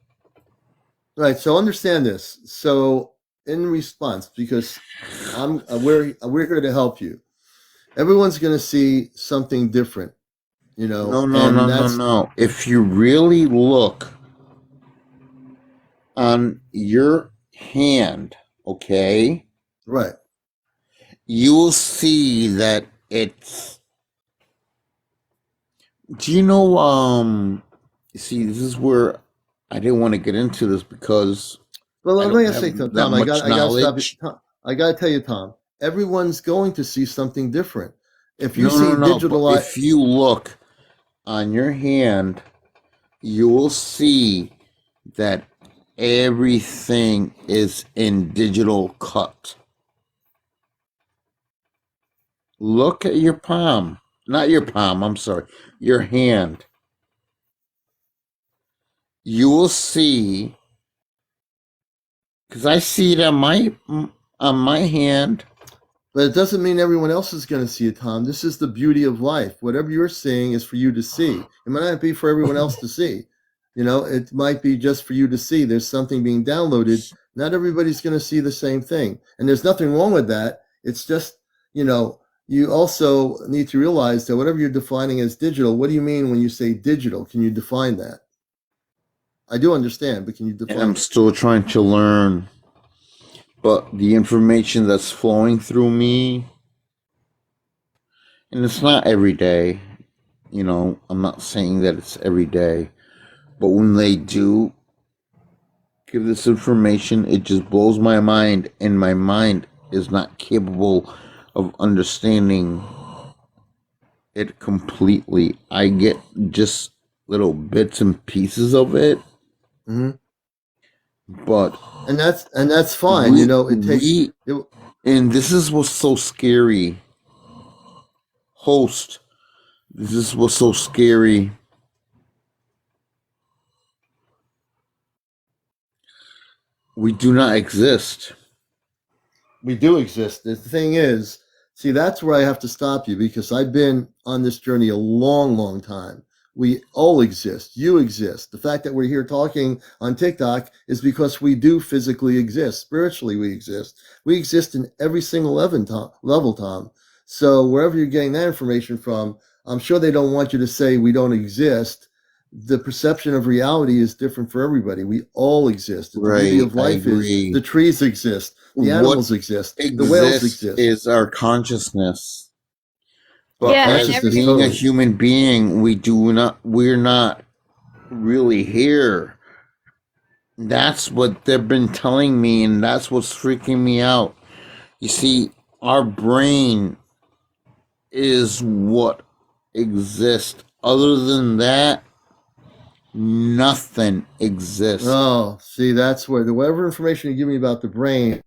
Right. So understand this. So in response, because we're here to help you. Everyone's going to see something different, and that's No. If you really look on your hand, okay, right. you will see that it's. Do you know? See, this is where I didn't want to get into this because Well, I let don't me say, have that Tom. much I got to stop you. knowledge. Tom, I got to tell you, Tom. Everyone's going to see something different. If you see No. But digital, if you look on your hand, you will see that everything is in digital cut. Look at your palm. Not your palm, I'm sorry. Your hand. You will see, because I see it on my hand. but it doesn't mean everyone else is going to see it, Tom. This is the beauty of life. Whatever you're seeing is for you to see. It might not be for everyone else to see. It might be just for you to see. There's something being downloaded. Not everybody's going to see the same thing. And there's nothing wrong with that. It's just, you also need to realize that whatever you're defining as digital, what do you mean when you say digital? Can you define that? I do understand, but can you define And I'm it? still trying to learn. But the information that's flowing through me, and it's not every day, I'm not saying that it's every day, but when they do give this information, it just blows my mind, and my mind is not capable of understanding it completely. I get just little bits and pieces of it, Mm-hmm. but And that's fine. we It takes we it, and this is what's so scary. Host, this is what's so scary. We do not exist. we do exist. The thing is, see, that's where I have to stop you because I've been on this journey a long, long time. We all exist. You exist. The fact that we're here talking on TikTok is because we do physically exist. Spiritually, we exist. We exist in every single level, Tom. So wherever you're getting that information from, I'm sure they don't want you to say we don't exist. The perception of reality is different for everybody. We all exist. The beauty Right, of I life is agree. the trees exist, the What animals exist, the whales exists exist. is our consciousness. Our But Yeah, and as consciousness, every being a totally. human being, we're not really here. That's what they've been telling me, and that's what's freaking me out. You see, our brain is what exists. Other than that, nothing exists. Oh, see, that's where whatever information you give me about the brain,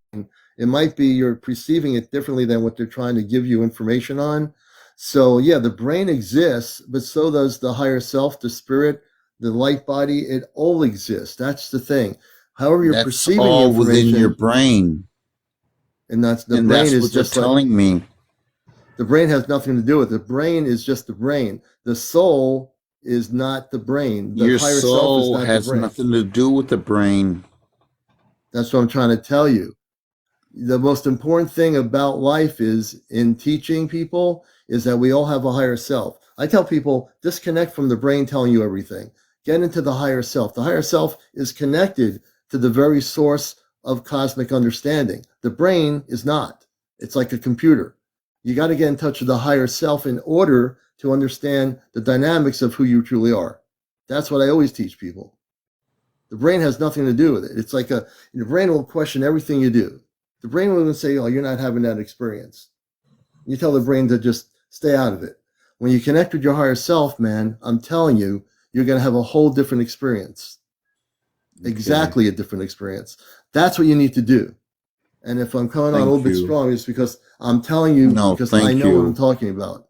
it might be you're perceiving it differently than what they're trying to give you information on. So, yeah, the brain exists, but so does the higher self, the spirit, the light body. It all exists. That's the thing. However, you're That's perceiving the all within your information, brain. and that's the And brain that's is what they're just like telling me. the brain has nothing to do with it. The brain is just the brain. The soul is not the brain. The Your higher self is soul not the has brain. nothing to do with the brain. That's what I'm trying to tell you. The most important thing about life is in teaching people is that we all have a higher self. I tell people disconnect from the brain telling you everything. Get into the higher self. The higher self is connected to the very source of cosmic understanding. The brain is not. It's like a computer. You got to get in touch with the higher self in order to understand the dynamics of who you truly are. That's what I always teach people. The brain has nothing to do with it. It's like the brain will question everything you do. the brain will say, oh, you're not having that experience. You tell the brain to just stay out of it. When you connect with your higher self, man, I'm telling you, you're going to have a whole different experience. Okay. Exactly a different experience. That's what you need to do. And if I'm coming on a little bit strong, it's because I'm telling you, because I know what I'm talking about.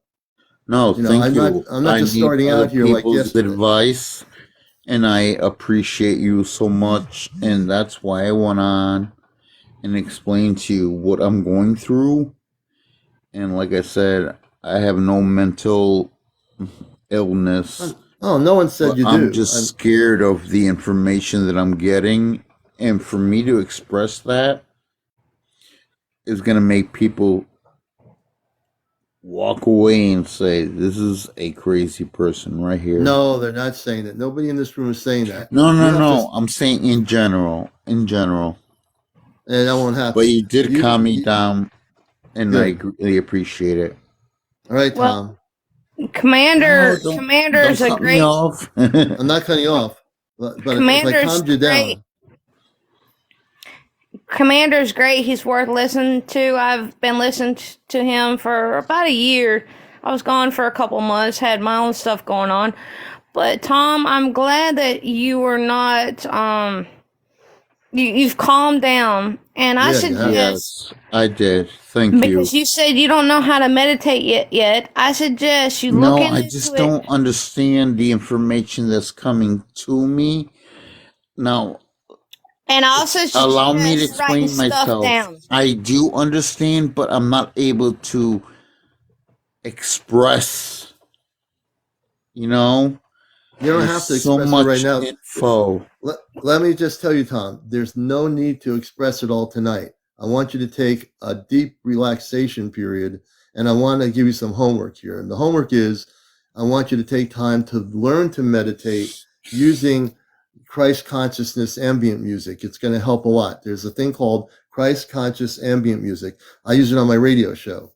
No, thank you. I'm not just starting out here like yesterday. Advice, and I appreciate you so much, and that's why I went on and explained to you what I'm going through. And like I said, I have no mental illness. Oh, no one said you do. I'm just scared of the information that I'm getting, and for me to express that is going to make people walk away and say, this is a crazy person right here. No, they're not saying that. Nobody in this room is saying that. No. I'm saying in general. And that won't happen. But you did calm me down, and I really appreciate it. All right, Tom. Commander's a great. I'm not cutting you off, but if I calmed you down. Commander's great. He's worth listening to. I've been listening to him for about a year. I was gone for a couple months, had my own stuff going on. But Tom, I'm glad that you were not. You've calmed down, and I suggest. Yes, I did. Thank you. Because you said you don't know how to meditate yet. I suggest you look into it. No, I just don't understand the information that's coming to me now. And also allow me to explain myself. I do understand, but I'm not able to express. You know, you don't have to express it right now. Info. Let me just tell you, Tom. There's no need to express it all tonight. I want you to take a deep relaxation period, and I want to give you some homework here. And the homework is, I want you to take time to learn to meditate using Christ consciousness ambient music. It's going to help a lot. There's a thing called Christ conscious ambient music. I use it on my radio show.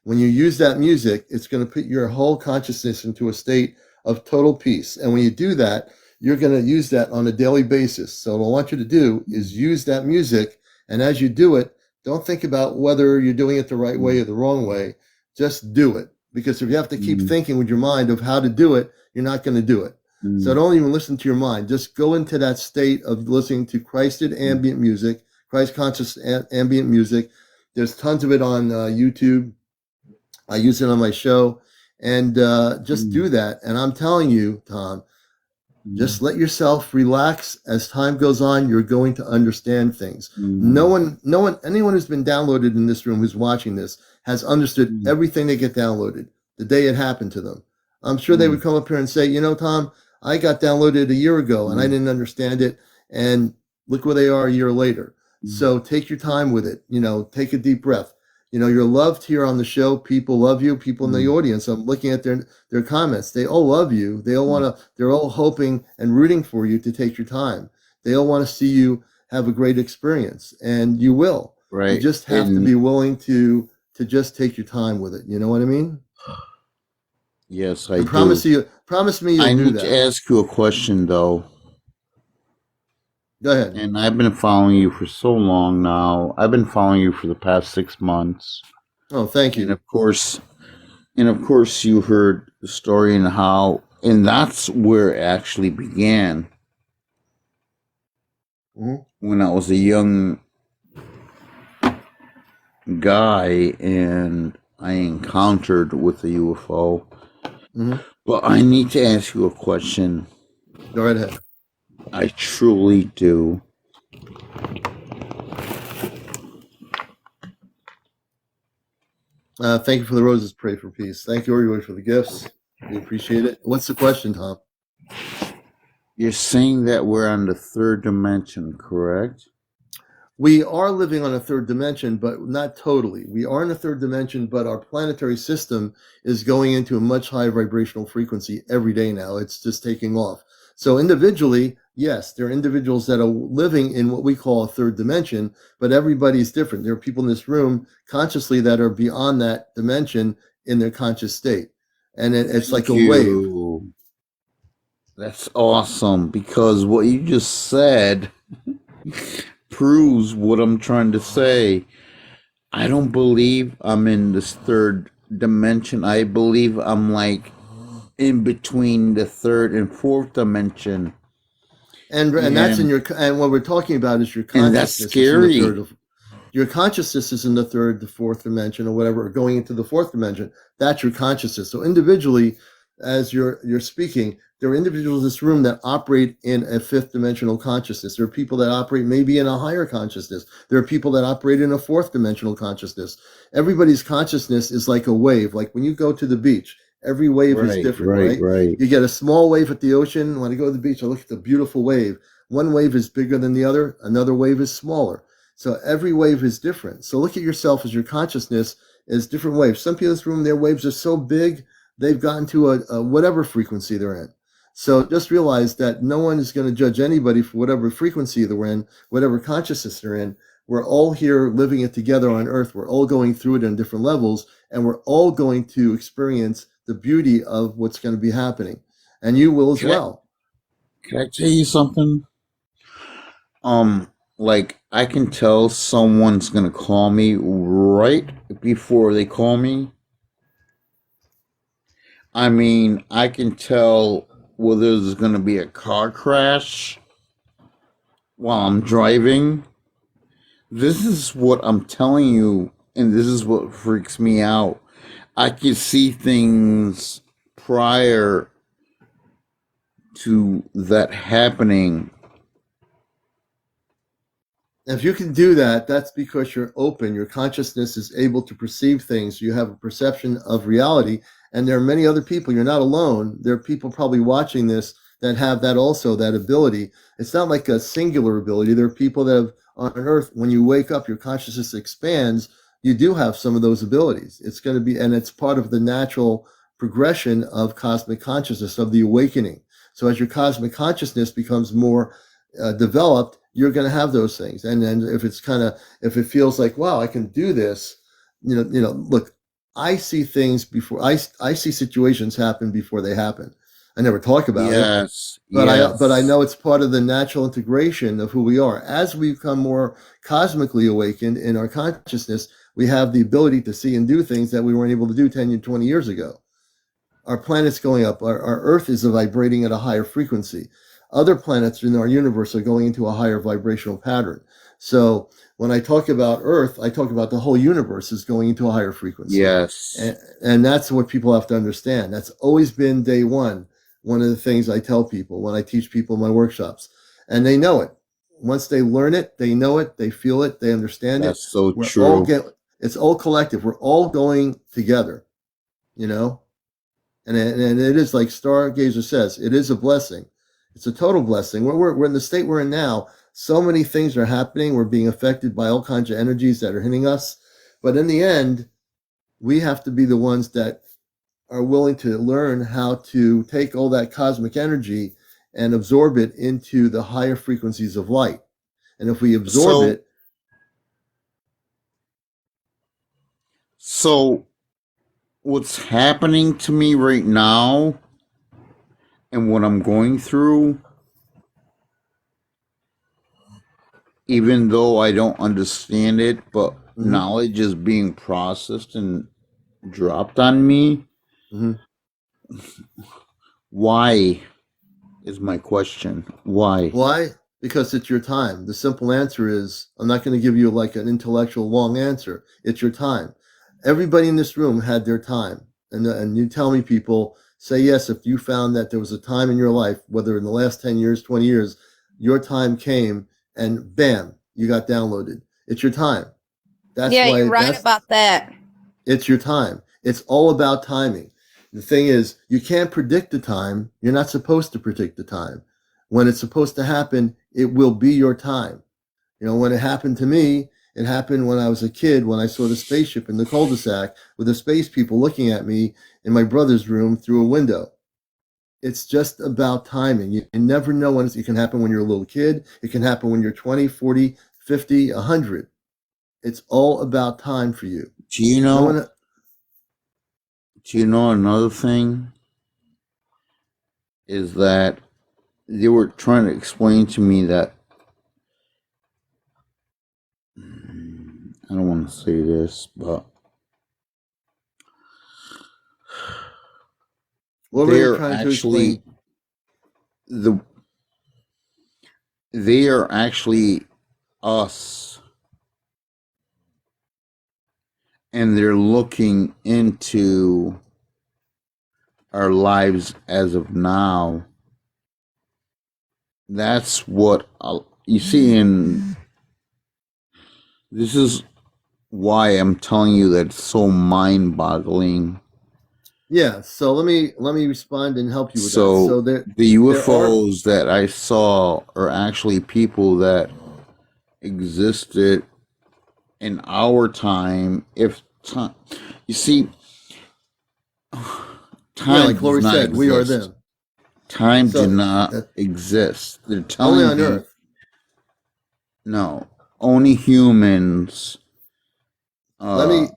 When you use that music, it's going to put your whole consciousness into a state of total peace. And when you do that, you're going to use that on a daily basis. So what I want you to do is use that music. And as you do it, don't think about whether you're doing it the right way or the wrong way. Just do it. Because if you have to keep thinking with your mind of how to do it, you're not going to do it. So don't even listen to your mind. Just go into that state of listening to Christed ambient music, Christ conscious ambient music. There's tons of it on YouTube. I use it on my show. And just do that. And I'm telling you, Tom, just let yourself relax. As time goes on, you're going to understand things. Anyone who's been downloaded in this room who's watching this has understood everything they get downloaded the day it happened to them. I'm sure they would come up here and say, you know, Tom, I got downloaded a year ago and I didn't understand it. And look where they are a year later. So take your time with it. You know, take a deep breath. You know, you're loved here on the show. People love you. People in the audience. I'm looking at their comments. They all love you. They all they're all hoping and rooting for you to take your time. They all want to see you have a great experience, and you will. Right. You just have to be willing to just take your time with it. You know what I mean? Yes, I do. Promise me you'll do that. I need to ask you a question, though. Go ahead. And I've been following you for so long now. I've been following you for the past 6 months. Oh, thank you. And of course, you heard the story and how, and that's where it actually began. When I was a young guy and I encountered with a UFO. But I need to ask you a question. Go right ahead. I truly do. Thank you for the roses. Pray for peace. Thank you, everybody, for the gifts. We appreciate it. What's the question, Tom? You're saying that we're on the third dimension, correct? We are living on a third dimension, but not totally. We are in a third dimension, but our planetary system is going into a much higher vibrational frequency every day now. It's just taking off. So individually, yes, there are individuals that are living in what we call a third dimension, but everybody's different. There are people in this room consciously that are beyond that dimension in their conscious state. And it's like a wave. That's awesome, because what you just said proves what I'm trying to say. I don't believe I'm in this third dimension. I believe I'm like in between the third and fourth dimension. And that's in And your, and what we're talking about is your that's consciousness is in the scary. third, your consciousness is in the third, the fourth dimension, or whatever, or going into the fourth dimension. That's your consciousness. So individually, as you're speaking, there are individuals in this room that operate in a fifth dimensional consciousness. There are people that operate maybe in a higher consciousness. There are people that operate in a fourth dimensional consciousness. Everybody's consciousness is like a wave. Like when you go to the beach, every wave is Right, different, right? right. You get a small wave at the ocean. When I go to the beach, I look at the beautiful wave. One wave is bigger than the other. Another wave is smaller. So every wave is different. So look at yourself as your consciousness as different waves. Some people in this room, their waves are so big, they've gotten to a whatever frequency they're in. So just realize that no one is going to judge anybody for whatever frequency they're in, whatever consciousness they're in. We're all here living it together on earth. We're all going through it on different levels, and we're all going to experience the beauty of what's going to be happening. And you will as well. Can I tell you something? Like I can tell someone's gonna call me right before they call me. I mean, I can tell whether there's gonna be a car crash while I'm driving. This is what I'm telling you, and this is what freaks me out. I can see things prior to that happening. If you can do that, that's because you're open. Your consciousness is able to perceive things. You have a perception of reality. And there are many other people. You're not alone. There are people probably watching this that have that also, that ability. It's not like a singular ability. There are people that have on earth, when you wake up, your consciousness expands. You do have some of those abilities. It's going to be, and it's part of the natural progression of cosmic consciousness, of the awakening. So as your cosmic consciousness becomes more developed, you're going to have those things. And then if it's kind of, if it feels like, wow, I can do this, look, I see things before I see situations happen before they happen. I never talk about it, but I know it's part of the natural integration of who we are. As we become more cosmically awakened in our consciousness, we have the ability to see and do things that we weren't able to do 10 and 20 years ago. Our planet's going up. Our Earth is vibrating at a higher frequency. Other planets in our universe are going into a higher vibrational pattern. So when I talk about Earth, I talk about the whole universe is going into a higher frequency. Yes. And that's what people have to understand. That's always been day one. One of the things I tell people when I teach people in my workshops, and they know it. Once they learn it, they know it, they feel it, they understand That's it. so We're true. all it's all collective. We're all going together, you know? And it is like Stargazer says, it is a blessing. It's a total blessing. We're in the state we're in now. So many things are happening. We're being affected by all kinds of energies that are hitting us. But in the end, we have to be the ones that are willing to learn how to take all that cosmic energy and absorb it into the higher frequencies of light. And if we absorb it. So what's happening to me right now and what I'm going through, even though I don't understand it, but knowledge is being processed and dropped on me. Why is my question? Why? Why? Because it's your time. The simple answer is, I'm not going to give you like an intellectual long answer. It's your time. Everybody in this room had their time. And you tell me, people, say yes if you found that there was a time in your life, whether in the last 10 years, 20 years, your time came and bam, you got downloaded. It's your time. That's yeah, why you're right about that. It's your time. It's all about timing. The thing is, you can't predict the time. You're not supposed to predict the time. When it's supposed to happen, it will be your time. You know, when it happened to me, it happened when I was a kid, when I saw the spaceship in the cul-de-sac with the space people looking at me in my brother's room through a window. It's just about timing. You never know when it can happen when you're a little kid. It can happen when you're 20, 40, 50, 100. It's all about time for you. Do you know? Do you know another thing? Is that they were trying to explain to me that I don't want to say this, but What were you they're trying to actually explain? they are actually us, and they're looking into our lives as of now. That's what you see in this is why I'm telling you that it's so mind-boggling. Yeah, so let me respond and help you with that. So So the there are UFOs that I saw are actually people that existed in our time. If time, you see, time like does Lori not said, we are exist. them. Time So do not that, exist. They're only telling on me Earth. no, only humans Let me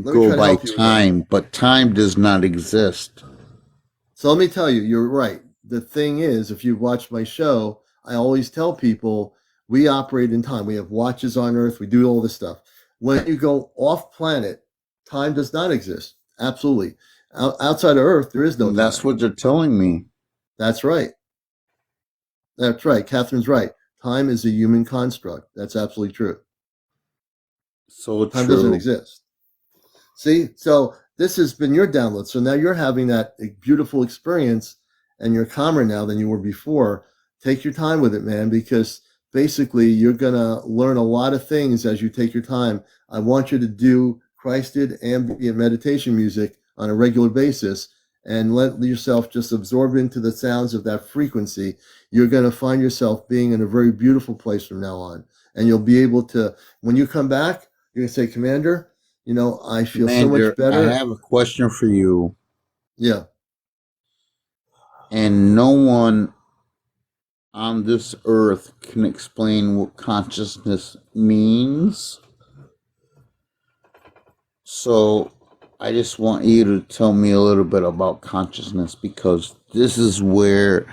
go try to by help you with that. time, but time does not exist. So let me tell you, you're right. The thing is, if you've watched my show, I always tell people we operate in time. We have watches on Earth. We do all this stuff. When you go off planet, time does not exist. Absolutely. Outside of Earth, there is no And that's time. what they're telling me. That's right. That's right. Catherine's right. Time is a human construct. That's absolutely true. So Time doesn't true. exist. See, so this has been your download. So now you're having that beautiful experience and you're calmer now than you were before. Take your time with it, man, because basically you're going to learn a lot of things as you take your time. I want you to do Christed ambient meditation music on a regular basis and let yourself just absorb into the sounds of that frequency. You're going to find yourself being in a very beautiful place from now on. And you'll be able to, when you come back, you're going to say, Commander, I feel so much Commander, I better. have a question for you. Yeah. And no one on this earth can explain what consciousness means. So I just want you to tell me a little bit about consciousness, because this is where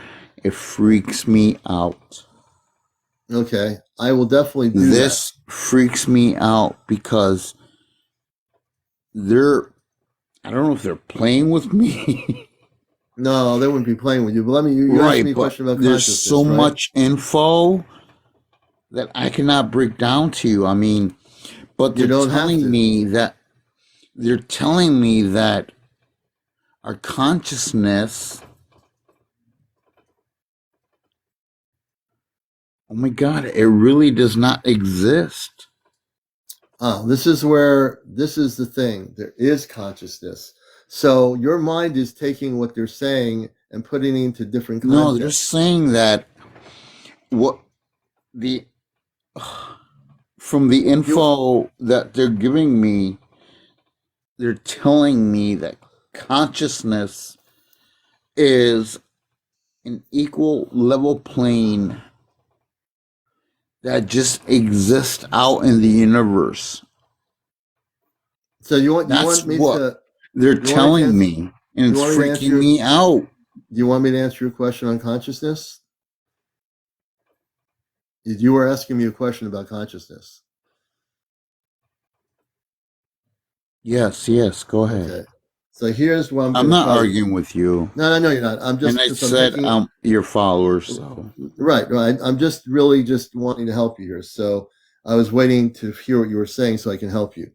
it freaks me out. Okay. I will definitely do This freaks me out because I don't know if they're playing with me. No, they wouldn't be playing with you. But let me, you asked Right, me a but question about there's consciousness, so right? much info that I cannot break down to you. I mean, but You they're don't have telling to. me that our consciousness, oh my God, it really does not exist. This is the thing. There is consciousness. So your mind is taking what they're saying and putting it into different No, they're contexts. saying that what from the info that they're giving me, they're telling me that consciousness is an equal level plane that just exists out in the universe. So you want That's me what to they're you want me to telling answer, me, and you it's want me to answer freaking me out. do you want me to answer your question on consciousness? You were asking me a question about consciousness. Yes, go ahead. Okay. So here's what I'm I'm going to not tell you. arguing with you. No, you're not. I'm just And I because I'm said taking I'm your follower, so right. I'm just really just wanting to help you here. So I was waiting to hear what you were saying so I can help you.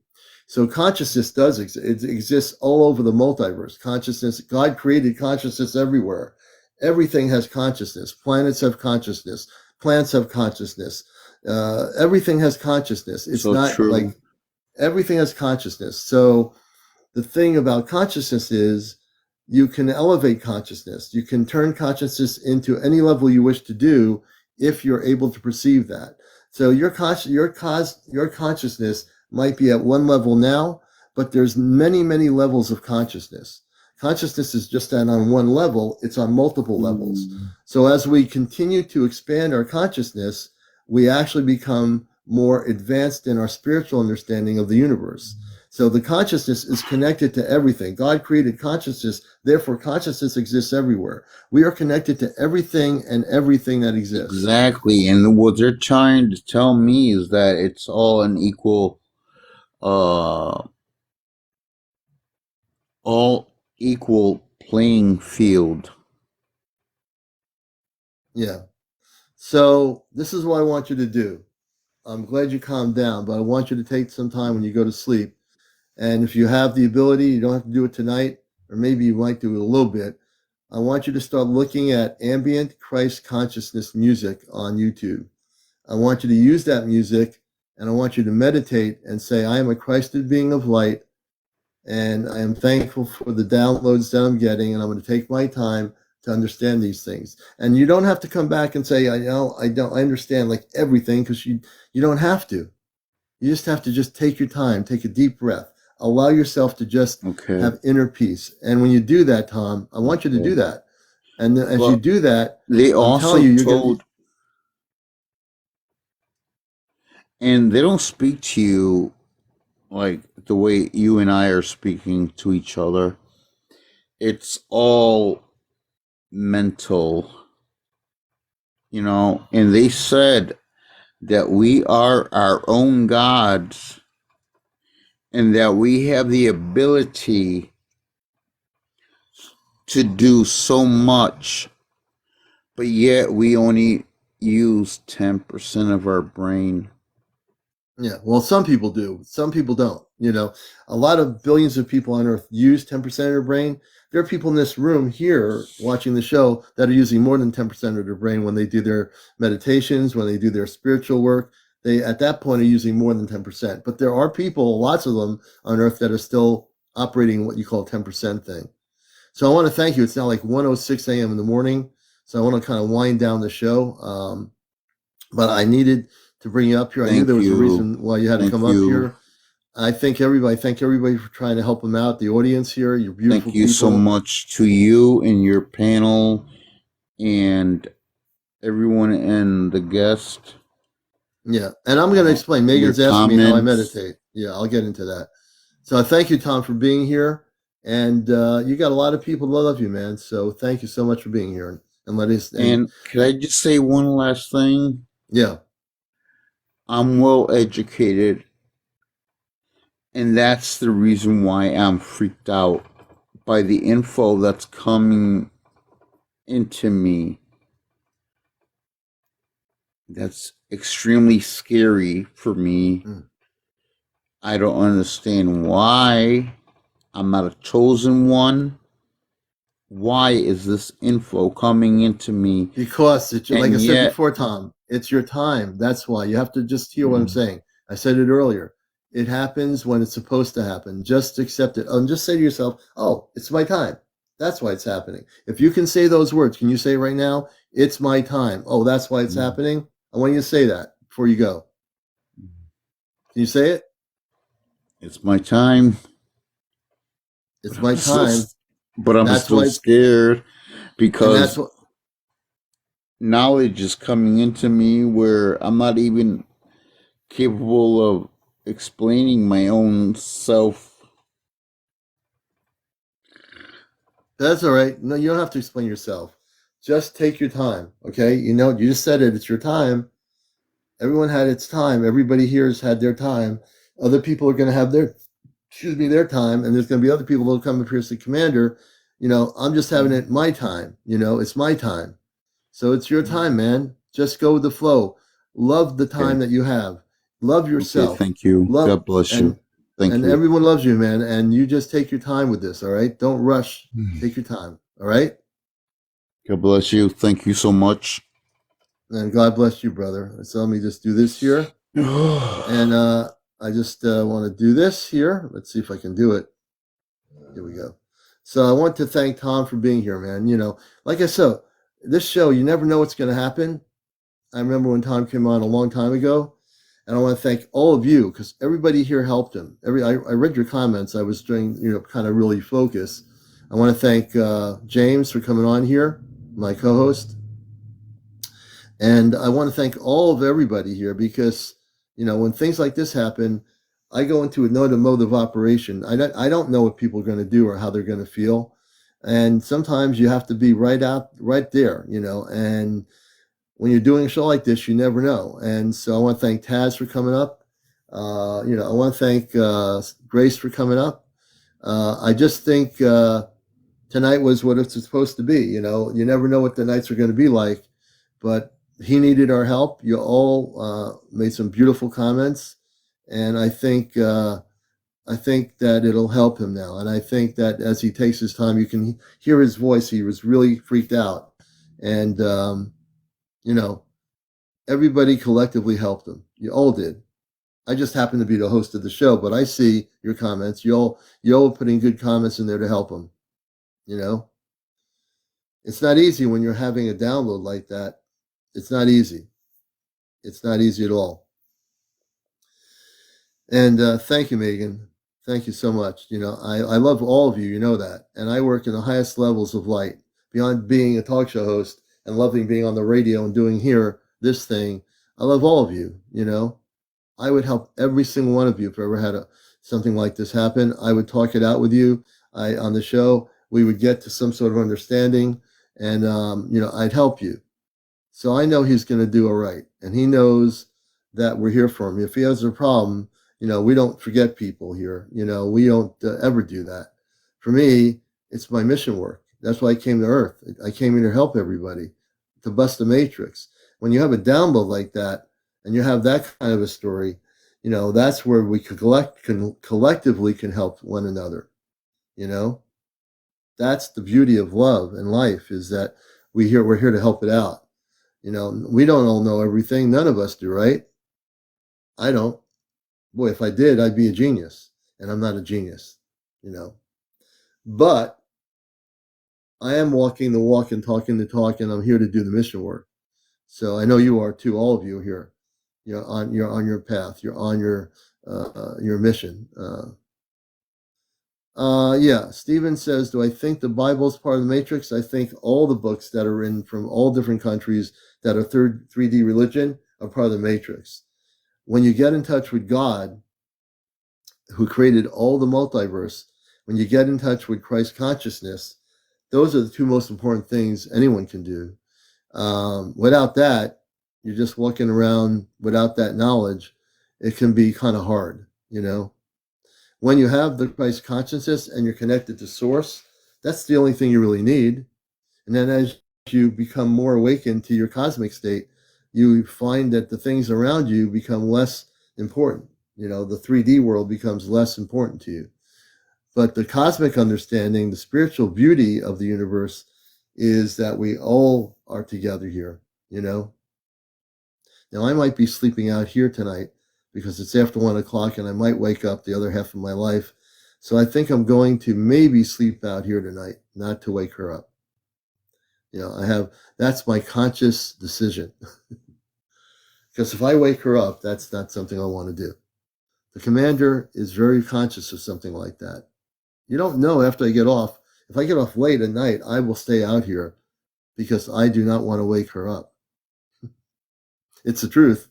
So consciousness does exist. It exists all over the multiverse. Consciousness, God created consciousness everywhere. Everything has consciousness. Planets have consciousness. Plants have consciousness. Everything has consciousness. It's so not true. like everything has consciousness. So the thing about consciousness is you can elevate consciousness. You can turn consciousness into any level you wish to do if you're able to perceive that. So your consciousness might be at one level now, but there's many levels of consciousness. Consciousness is just not on one level, it's on multiple levels. So as we continue to expand our consciousness, we actually become more advanced in our spiritual understanding of the universe. So the consciousness is connected to everything. God created consciousness, therefore consciousness exists everywhere. We are connected to everything and everything that exists. Exactly. And what they're trying to tell me is that it's all an equal all equal playing field. Yeah. So this is what I want you to do. I'm glad you calmed down, but I want you to take some time when you go to sleep. And if you have the ability, you don't have to do it tonight, or maybe you might do it a little bit. I want you to start looking at ambient Christ consciousness music on YouTube. I want you to use that music, and I want you to meditate and say, I am a Christed being of light, and I am thankful for the downloads that I'm getting, and I'm going to take my time to understand these things. And you don't have to come back and say, I understand like everything, because you don't have to. You just have to just take your time, take a deep breath, allow yourself to just have inner peace. And when you do that, Tom, I want you to do that. And as you do that, they also told, and they don't speak to you like the way you and I are speaking to each other. It's all mental, and they said that we are our own gods and that we have the ability to do so much, but yet we only use 10% of our brain. Yeah, well, some people do. Some people don't. A lot of billions of people on Earth use 10% of their brain. There are people in this room here watching the show that are using more than 10% of their brain when they do their meditations, when they do their spiritual work. They, at that point, are using more than 10%. But there are people, lots of them on Earth, that are still operating what you call 10% thing. So I want to thank you. It's now like 1:06 a.m. in the morning. So I want to kind of wind down the show. But I needed to bring you up here. I knew there was a reason why you had to come up here. I thank everybody for trying to help them out. The audience here, you're beautiful people. Thank you so much to you and your panel and everyone and the guest. Yeah, and I'm going to explain. Megan's asking me how I meditate. Yeah, I'll get into that. So I thank you, Tom, for being here. And you got a lot of people that love you, man. So thank you so much for being here. And let us. And could I just say one last thing? Yeah. I'm well educated, and that's the reason why I'm freaked out by the info that's coming into me. That's extremely scary for me. I don't understand why. I'm not a chosen one. Why is this info coming into me? Because, like I said before, Tom, it's your time. That's why. You have to just hear what I'm saying. I said it earlier. It happens when it's supposed to happen. Just accept it. And just say to yourself, oh, it's my time. That's why it's happening. If you can say those words, can you say right now, it's my time? Oh, that's why it's happening? I want you to say that before you go. Can you say it? It's my time. It's my time. But I'm still scared because knowledge is coming into me where I'm not even capable of explaining my own self. That's all right. No, you don't have to explain yourself. Just take your time, okay? You just said it. It's your time. Everyone had its time. Everybody here has had their time. Other people are going to have their time, and there's going to be other people who will come up here and say, Commander, I'm just having it my time. It's my time. So it's your time, man. Just go with the flow. Love the time that you have. Love yourself. Okay, thank you. God bless you. Thank you. And everyone loves you, man. And you just take your time with this, all right? Don't rush. Take your time, all right? God bless you. Thank you so much. And God bless you, brother. So let me just do this here. And I just want to do this here. Let's see if I can do it. Here we go. So I want to thank Tom for being here, man. Like I said, this show, you never know what's going to happen. I remember when Tom came on a long time ago, and I want to thank all of you because everybody here helped him. I read your comments. I was doing, kind of really focus. I want to thank James for coming on here, my co-host. And I want to thank all of everybody here because, when things like this happen, I go into another mode of operation. I don't know what people are going to do or how they're going to feel. And sometimes you have to be right there, and when you're doing a show like this, you never know. And so I want to thank Taz for coming up. I want to thank Grace for coming up. I just think tonight was what it's supposed to be. You never know what the nights are going to be like, but he needed our help. You all made some beautiful comments, and I think that it'll help him now. And I think that as he takes his time, you can hear his voice. He was really freaked out, and everybody collectively helped him. You all did. I just happen to be the host of the show, but I see your comments. You all putting good comments in there to help him. It's not easy when you're having a download like that. It's not easy. It's not easy at all. And thank you, Megan. Thank you so much. I love all of you. You know that. And I work in the highest levels of light. Beyond being a talk show host and loving being on the radio and doing here this thing, I love all of you. I would help every single one of you if I ever had something like this happen. I would talk it out with you on the show. We would get to some sort of understanding, and I'd help you. So I know he's going to do all right, and he knows that we're here for him. If he has a problem, we don't forget people here. We don't ever do that. For me, it's my mission work. That's why I came to Earth. I came here to help everybody, to bust the matrix. When you have a download like that, and you have that kind of a story, that's where we collectively can help one another. That's the beauty of love and life, is that we're here to help it out. We don't all know everything. None of us do, right? I don't. Boy, if I did, I'd be a genius, and I'm not a genius, But I am walking the walk and talking the talk, and I'm here to do the mission work. So I know you are too. All of you here. You're on your path. You're on your mission. Yeah. Stephen says, do I think the Bible is part of the Matrix? I think all the books that are in from all different countries that are 3D religion are part of the Matrix. When you get in touch with God, who created all the multiverse, when you get in touch with Christ consciousness, those are the two most important things anyone can do. Without that, you're just walking around without that knowledge. It can be kind of hard, When you have the Christ consciousness and you're connected to Source, that's the only thing you really need. And then as you become more awakened to your cosmic state, you find that the things around you become less important. The 3D world becomes less important to you. But the cosmic understanding, the spiritual beauty of the universe, is that we all are together here, Now, I might be sleeping out here tonight because it's after 1 o'clock and I might wake up the other half of my life. So I think I'm going to maybe sleep out here tonight, not to wake her up. That's my conscious decision. Because if I wake her up, that's not something I want to do. The commander is very conscious of something like that. You don't know after I get off. If I get off late at night, I will stay out here because I do not want to wake her up. It's the truth.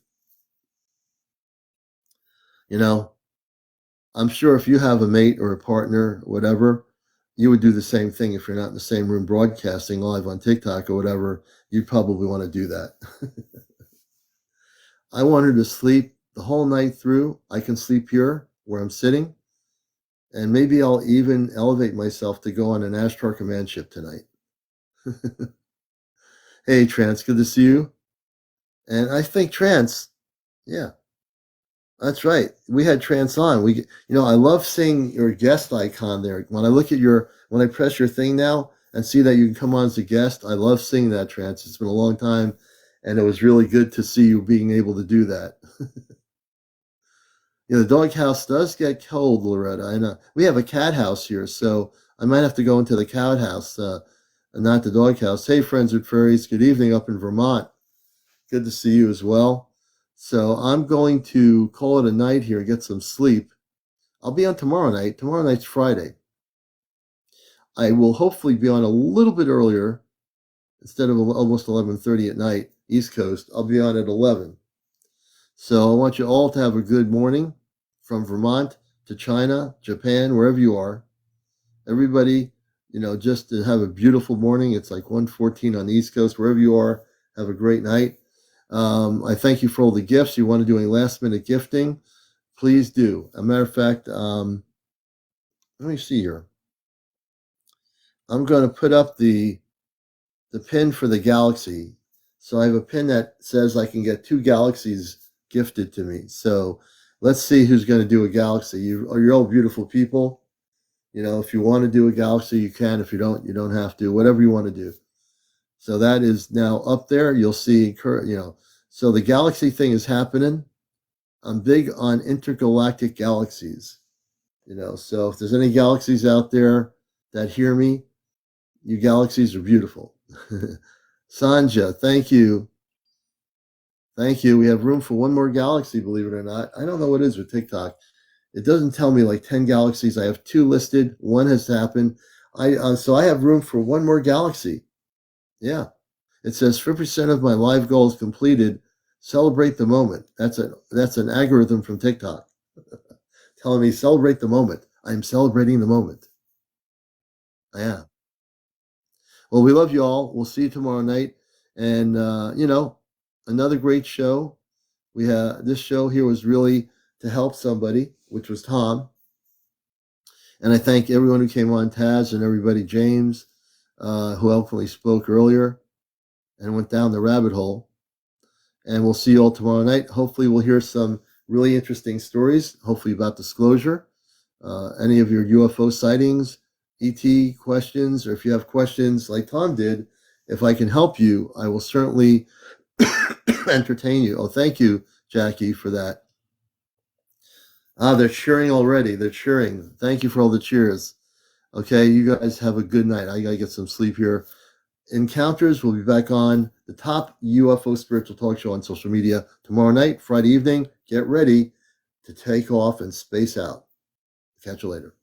I'm sure if you have a mate or a partner, or whatever, you would do the same thing. If you're not in the same room broadcasting live on TikTok or whatever, you'd probably want to do that. I want her to sleep the whole night through. I can sleep here where I'm sitting, and maybe I'll even elevate myself to go on an Ashtar command ship tonight. Hey, Trance, good to see you. And I think Trance, yeah, that's right. We had Trance on. I love seeing your guest icon there. When I press your thing now and see that you can come on as a guest, I love seeing that, Trance. It's been a long time, and it was really good to see you being able to do that. The doghouse does get cold, Loretta. I know. We have a cat house here, so I might have to go into the cat house, not the doghouse. Hey, friends with furries. Good evening up in Vermont. Good to see you as well. So I'm going to call it a night here and get some sleep. I'll be on tomorrow night. Tomorrow night's Friday. I will hopefully be on a little bit earlier. Instead of almost 11:30 at night, East Coast, I'll be on at 11. So I want you all to have a good morning from Vermont to China, Japan, wherever you are. Everybody, just to have a beautiful morning. It's like 1:14 on the East Coast. Wherever you are, have a great night. I thank you for all the gifts. You want to do any last minute gifting, Please do. As a matter of fact, let me see here. I'm going to put up the pin for the galaxy. So I have a pin that says I can get 2 galaxies gifted to me. So let's see who's going to do a galaxy. You're all beautiful people. If you want to do a galaxy, you can. If you don't have to. Whatever you want to do. So that is now up there. You'll see, so the galaxy thing is happening. I'm big on intergalactic galaxies. So if there's any galaxies out there that hear me, you galaxies are beautiful. Sanja, thank you. Thank you. We have room for one more galaxy, believe it or not. I don't know what it is with TikTok. It doesn't tell me like 10 galaxies. I have 2 listed. One has happened. So I have room for one more galaxy. Yeah. It says 50% of my live goals completed. Celebrate the moment. That's an algorithm from TikTok telling me celebrate the moment. I'm celebrating the moment. Yeah. Well, we love you all. We'll see you tomorrow night. And, another great show. This show here was really to help somebody, which was Tom. And I thank everyone who came on, Taz and everybody, James, who helpfully spoke earlier and went down the rabbit hole. And we'll see you all tomorrow night. Hopefully we'll hear some really interesting stories, hopefully about disclosure, any of your UFO sightings, ET questions, or if you have questions like Tom did, if I can help you, I will certainly entertain you. Oh, thank you, Jackie, for that. They're cheering already. They're cheering. Thank you for all the cheers. Okay, you guys have a good night. I got to get some sleep here. Encounters will be back on the top UFO spiritual talk show on social media tomorrow night, Friday evening. Get ready to take off and space out. Catch you later.